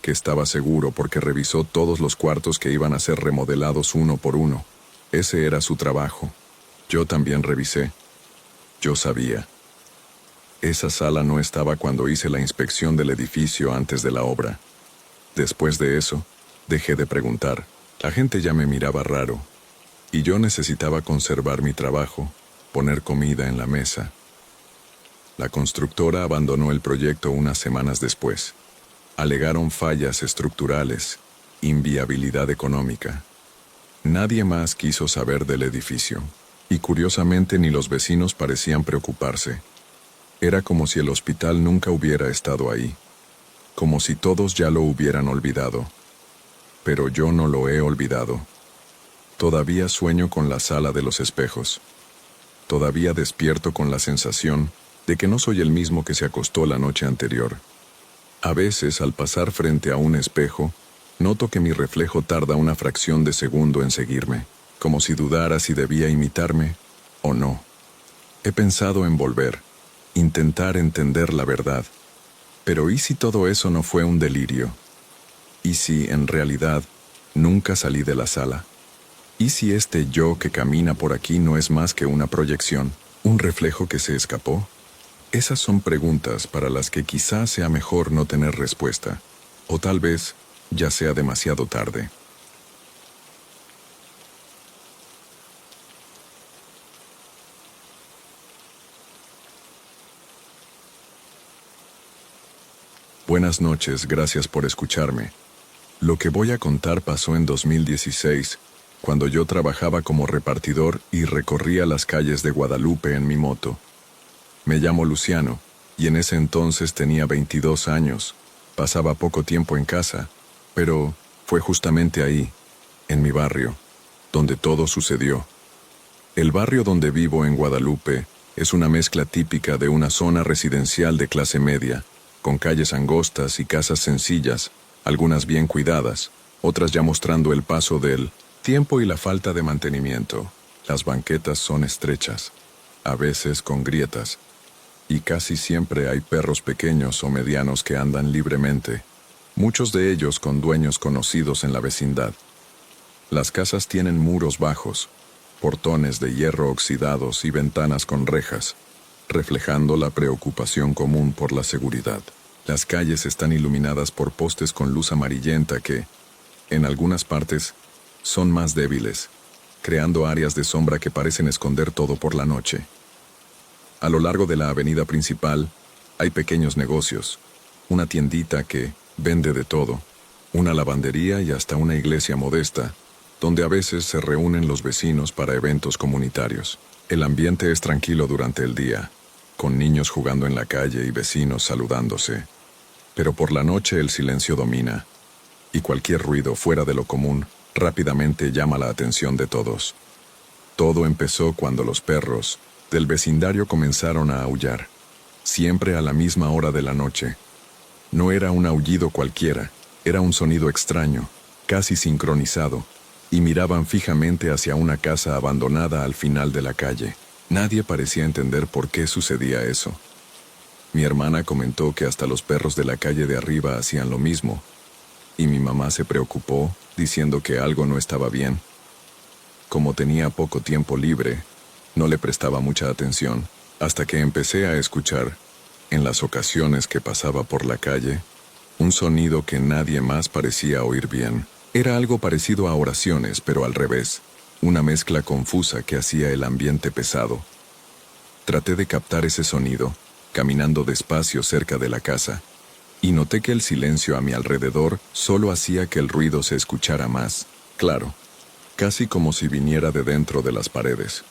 que estaba seguro porque revisó todos los cuartos que iban a ser remodelados uno por uno. Ese era su trabajo. Yo también revisé. Yo sabía. Esa sala no estaba cuando hice la inspección del edificio antes de la obra. Después de eso, dejé de preguntar. La gente ya me miraba raro, y yo necesitaba conservar mi trabajo, poner comida en la mesa. La constructora abandonó el proyecto unas semanas después. Alegaron fallas estructurales, inviabilidad económica. Nadie más quiso saber del edificio, y curiosamente ni los vecinos parecían preocuparse. Era como si el hospital nunca hubiera estado ahí, como si todos ya lo hubieran olvidado. Pero yo no lo he olvidado. Todavía sueño con la sala de los espejos. Todavía despierto con la sensación de que no soy el mismo que se acostó la noche anterior. A veces, al pasar frente a un espejo, noto que mi reflejo tarda una fracción de segundo en seguirme, como si dudara si debía imitarme o no. He pensado en volver, intentar entender la verdad. Pero ¿y si todo eso no fue un delirio? ¿Y si, en realidad, nunca salí de la sala? ¿Y si este yo que camina por aquí no es más que una proyección, un reflejo que se escapó? Esas son preguntas para las que quizás sea mejor no tener respuesta, o tal vez ya sea demasiado tarde. Buenas noches, gracias por escucharme. Lo que voy a contar pasó en 2016, cuando yo trabajaba como repartidor y recorría las calles de Guadalupe en mi moto. Me llamo Luciano, y en ese entonces tenía 22 años. Pasaba poco tiempo en casa, pero fue justamente ahí, en mi barrio, donde todo sucedió. El barrio donde vivo en Guadalupe es una mezcla típica de una zona residencial de clase media, con calles angostas y casas sencillas, algunas bien cuidadas, otras ya mostrando el paso del tiempo y la falta de mantenimiento. Las banquetas son estrechas, a veces con grietas, y casi siempre hay perros pequeños o medianos que andan libremente, muchos de ellos con dueños conocidos en la vecindad. Las casas tienen muros bajos, portones de hierro oxidados y ventanas con rejas, reflejando la preocupación común por la seguridad. Las calles están iluminadas por postes con luz amarillenta que, en algunas partes, son más débiles, creando áreas de sombra que parecen esconder todo por la noche. A lo largo de la avenida principal hay pequeños negocios, una tiendita que vende de todo, una lavandería y hasta una iglesia modesta, donde a veces se reúnen los vecinos para eventos comunitarios. El ambiente es tranquilo durante el día, con niños jugando en la calle y vecinos saludándose. Pero por la noche el silencio domina, y cualquier ruido fuera de lo común rápidamente llama la atención de todos. Todo empezó cuando los perros del vecindario comenzaron a aullar, siempre a la misma hora de la noche. No era un aullido cualquiera, era un sonido extraño, casi sincronizado, y miraban fijamente hacia una casa abandonada al final de la calle. Nadie parecía entender por qué sucedía eso. Mi hermana comentó que hasta los perros de la calle de arriba hacían lo mismo, y mi mamá se preocupó, diciendo que algo no estaba bien. Como tenía poco tiempo libre, no le prestaba mucha atención, hasta que empecé a escuchar, en las ocasiones que pasaba por la calle, un sonido que nadie más parecía oír bien. Era algo parecido a oraciones, pero al revés, una mezcla confusa que hacía el ambiente pesado. Traté de captar ese sonido, caminando despacio cerca de la casa, y noté que el silencio a mi alrededor solo hacía que el ruido se escuchara más claro, casi como si viniera de dentro de las paredes.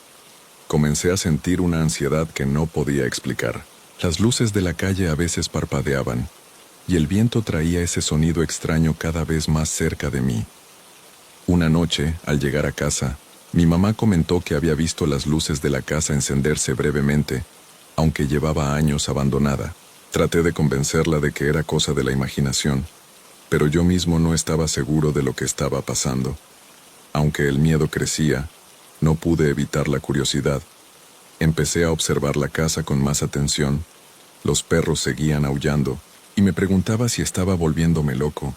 Comencé a sentir una ansiedad que no podía explicar. Las luces de la calle a veces parpadeaban, y el viento traía ese sonido extraño cada vez más cerca de mí. Una noche, al llegar a casa, mi mamá comentó que había visto las luces de la casa encenderse brevemente, aunque llevaba años abandonada. Traté de convencerla de que era cosa de la imaginación, pero yo mismo no estaba seguro de lo que estaba pasando. Aunque el miedo crecía, no pude evitar la curiosidad. Empecé a observar la casa con más atención. Los perros seguían aullando, y me preguntaba si estaba volviéndome loco,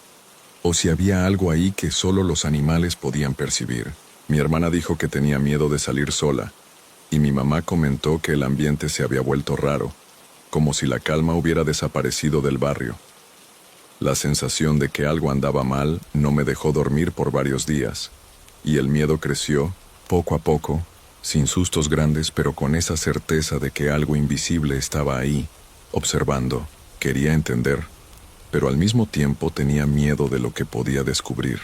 o si había algo ahí que solo los animales podían percibir. Mi hermana dijo que tenía miedo de salir sola, y mi mamá comentó que el ambiente se había vuelto raro, como si la calma hubiera desaparecido del barrio. La sensación de que algo andaba mal no me dejó dormir por varios días, y el miedo creció, poco a poco, sin sustos grandes, pero con esa certeza de que algo invisible estaba ahí, observando. Quería entender, pero al mismo tiempo tenía miedo de lo que podía descubrir.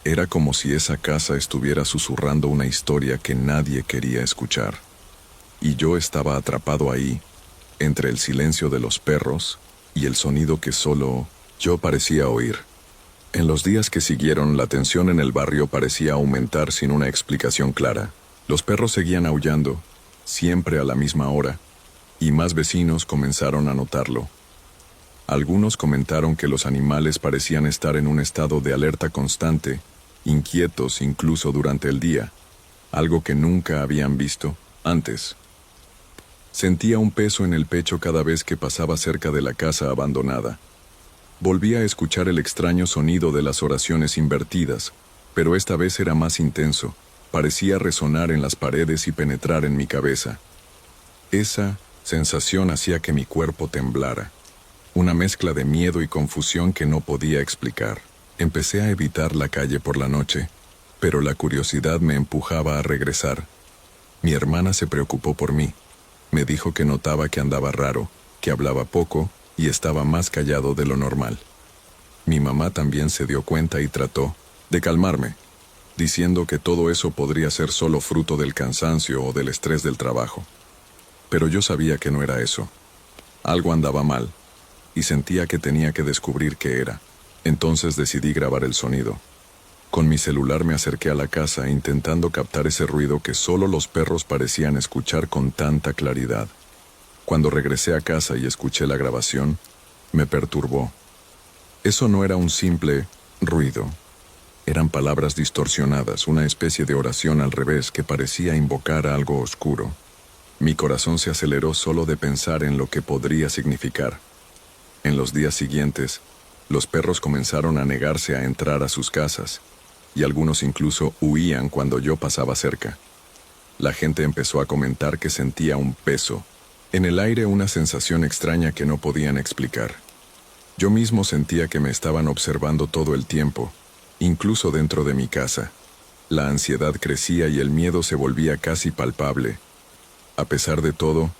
Era como si esa casa estuviera susurrando una historia que nadie quería escuchar. Y yo estaba atrapado ahí, entre el silencio de los perros y el sonido que solo yo parecía oír. En los días que siguieron, la tensión en el barrio parecía aumentar sin una explicación clara. Los perros seguían aullando, siempre a la misma hora, y más vecinos comenzaron a notarlo. Algunos comentaron que los animales parecían estar en un estado de alerta constante, inquietos incluso durante el día, algo que nunca habían visto antes. Sentía un peso en el pecho cada vez que pasaba cerca de la casa abandonada. Volví a escuchar el extraño sonido de las oraciones invertidas, pero esta vez era más intenso, parecía resonar en las paredes y penetrar en mi cabeza. Esa sensación hacía que mi cuerpo temblara. Una mezcla de miedo y confusión que no podía explicar. Empecé a evitar la calle por la noche, pero la curiosidad me empujaba a regresar. Mi hermana se preocupó por mí. Me dijo que notaba que andaba raro, que hablaba poco y estaba más callado de lo normal. Mi mamá también se dio cuenta y trató de calmarme, diciendo que todo eso podría ser solo fruto del cansancio o del estrés del trabajo. Pero yo sabía que no era eso. Algo andaba mal, y sentía que tenía que descubrir qué era. Entonces decidí grabar el sonido. Con mi celular me acerqué a la casa intentando captar ese ruido que solo los perros parecían escuchar con tanta claridad. Cuando regresé a casa y escuché la grabación, me perturbó. Eso no era un simple ruido. Eran palabras distorsionadas, una especie de oración al revés que parecía invocar a algo oscuro. Mi corazón se aceleró solo de pensar en lo que podría significar. En los días siguientes, los perros comenzaron a negarse a entrar a sus casas, y algunos incluso huían cuando yo pasaba cerca. La gente empezó a comentar que sentía un peso en el aire, una sensación extraña que no podían explicar. Yo mismo sentía que me estaban observando todo el tiempo, incluso dentro de mi casa. La ansiedad crecía y el miedo se volvía casi palpable. A pesar de todo,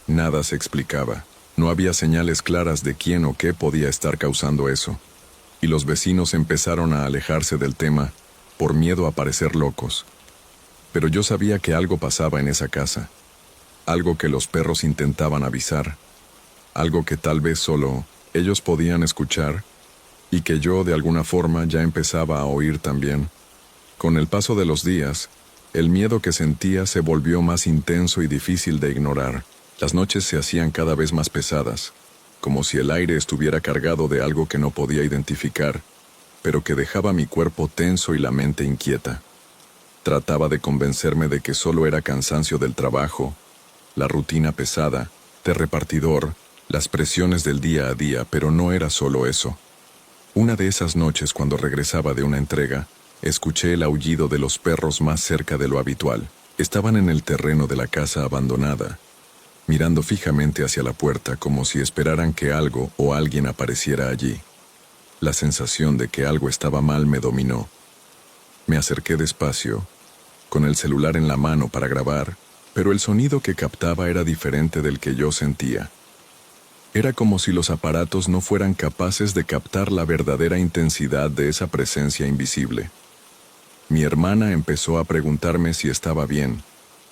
nada se explicaba. No había señales claras de quién o qué podía estar causando eso. Y los vecinos empezaron a alejarse del tema por miedo a parecer locos. Pero yo sabía que algo pasaba en esa casa. Algo que los perros intentaban avisar. Algo que tal vez solo ellos podían escuchar y que yo de alguna forma ya empezaba a oír también. Con el paso de los días, El miedo que sentía se volvió más intenso y difícil de ignorar. Las noches se hacían cada vez más pesadas, como si el aire estuviera cargado de algo que no podía identificar, pero que dejaba mi cuerpo tenso y la mente inquieta. Trataba de convencerme de que solo era cansancio del trabajo, la rutina pesada, de repartidor, las presiones del día a día, pero no era solo eso. Una de esas noches, cuando regresaba de una entrega, escuché el aullido de los perros más cerca de lo habitual. Estaban en el terreno de la casa abandonada, mirando fijamente hacia la puerta como si esperaran que algo o alguien apareciera allí. La sensación de que algo estaba mal me dominó. Me acerqué despacio, con el celular en la mano para grabar, pero el sonido que captaba era diferente del que yo sentía. Era como si los aparatos no fueran capaces de captar la verdadera intensidad de esa presencia invisible. Mi hermana empezó a preguntarme si estaba bien,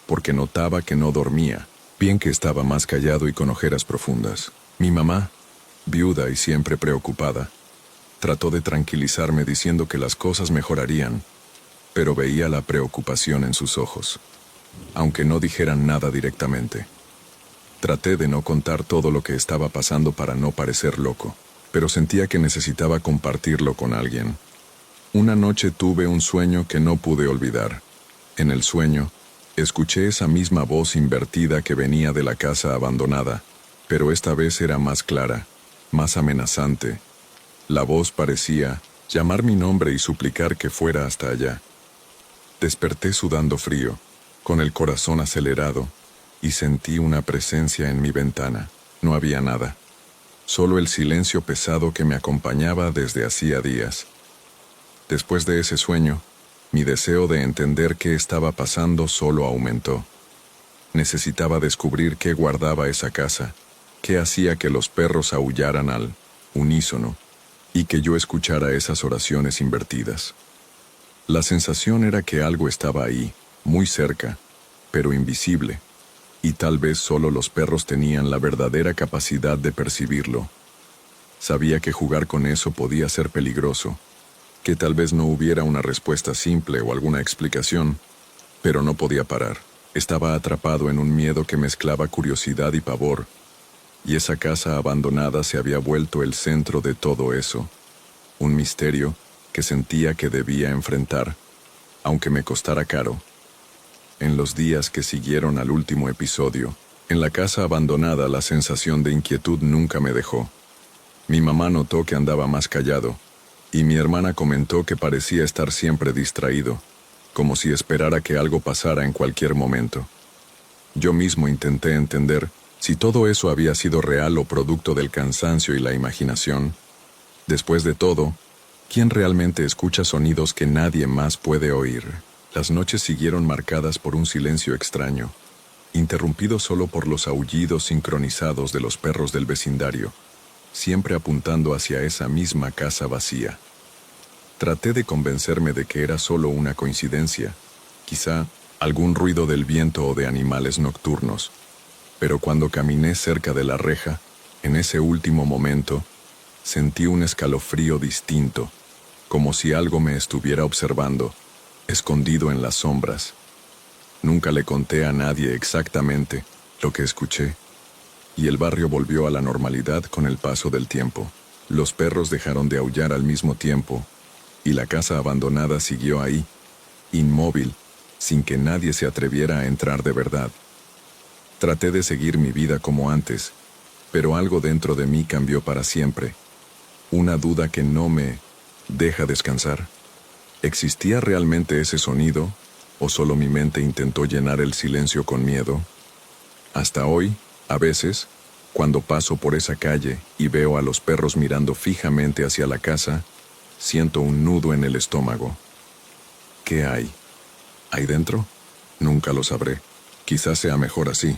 porque notaba que no dormía, bien que estaba más callado y con ojeras profundas. Mi mamá, viuda y siempre preocupada, trató de tranquilizarme diciendo que las cosas mejorarían, pero veía la preocupación en sus ojos, aunque no dijeran nada directamente. Traté de no contar todo lo que estaba pasando para no parecer loco, pero sentía que necesitaba compartirlo con alguien. Una noche tuve un sueño que no pude olvidar. En el sueño, escuché esa misma voz invertida que venía de la casa abandonada, pero esta vez era más clara, más amenazante. La voz parecía llamar mi nombre y suplicar que fuera hasta allá. Desperté sudando frío, con el corazón acelerado, y sentí una presencia en mi ventana. No había nada, solo el silencio pesado que me acompañaba desde hacía días. Después de ese sueño, mi deseo de entender qué estaba pasando solo aumentó. Necesitaba descubrir qué guardaba esa casa, qué hacía que los perros aullaran al unísono, y que yo escuchara esas oraciones invertidas. La sensación era que algo estaba ahí, muy cerca, pero invisible, y tal vez solo los perros tenían la verdadera capacidad de percibirlo. Sabía que jugar con eso podía ser peligroso, que tal vez no hubiera una respuesta simple o alguna explicación, pero no podía parar. Estaba atrapado en un miedo que mezclaba curiosidad y pavor, y esa casa abandonada se había vuelto el centro de todo eso, un misterio que sentía que debía enfrentar, aunque me costara caro. En los días que siguieron al último episodio, en la casa abandonada la sensación de inquietud nunca me dejó. Mi mamá notó que andaba más callado, y mi hermana comentó que parecía estar siempre distraído, como si esperara que algo pasara en cualquier momento. Yo mismo intenté entender si todo eso había sido real o producto del cansancio y la imaginación. Después de todo, ¿quién realmente escucha sonidos que nadie más puede oír? Las noches siguieron marcadas por un silencio extraño, interrumpido solo por los aullidos sincronizados de los perros del vecindario, siempre apuntando hacia esa misma casa vacía. Traté de convencerme de que era solo una coincidencia, quizá algún ruido del viento o de animales nocturnos, pero cuando caminé cerca de la reja, en ese último momento, sentí un escalofrío distinto, como si algo me estuviera observando, escondido en las sombras. Nunca le conté a nadie exactamente lo que escuché, y el barrio volvió a la normalidad con el paso del tiempo. Los perros dejaron de aullar al mismo tiempo, y la casa abandonada siguió ahí, inmóvil, sin que nadie se atreviera a entrar de verdad. Traté de seguir mi vida como antes, pero algo dentro de mí cambió para siempre. Una duda que no me deja descansar. ¿Existía realmente ese sonido, o solo mi mente intentó llenar el silencio con miedo? Hasta hoy, a veces, cuando paso por esa calle y veo a los perros mirando fijamente hacia la casa, siento un nudo en el estómago. ¿Qué hay? ¿Ahí dentro? Nunca lo sabré. Quizás sea mejor así.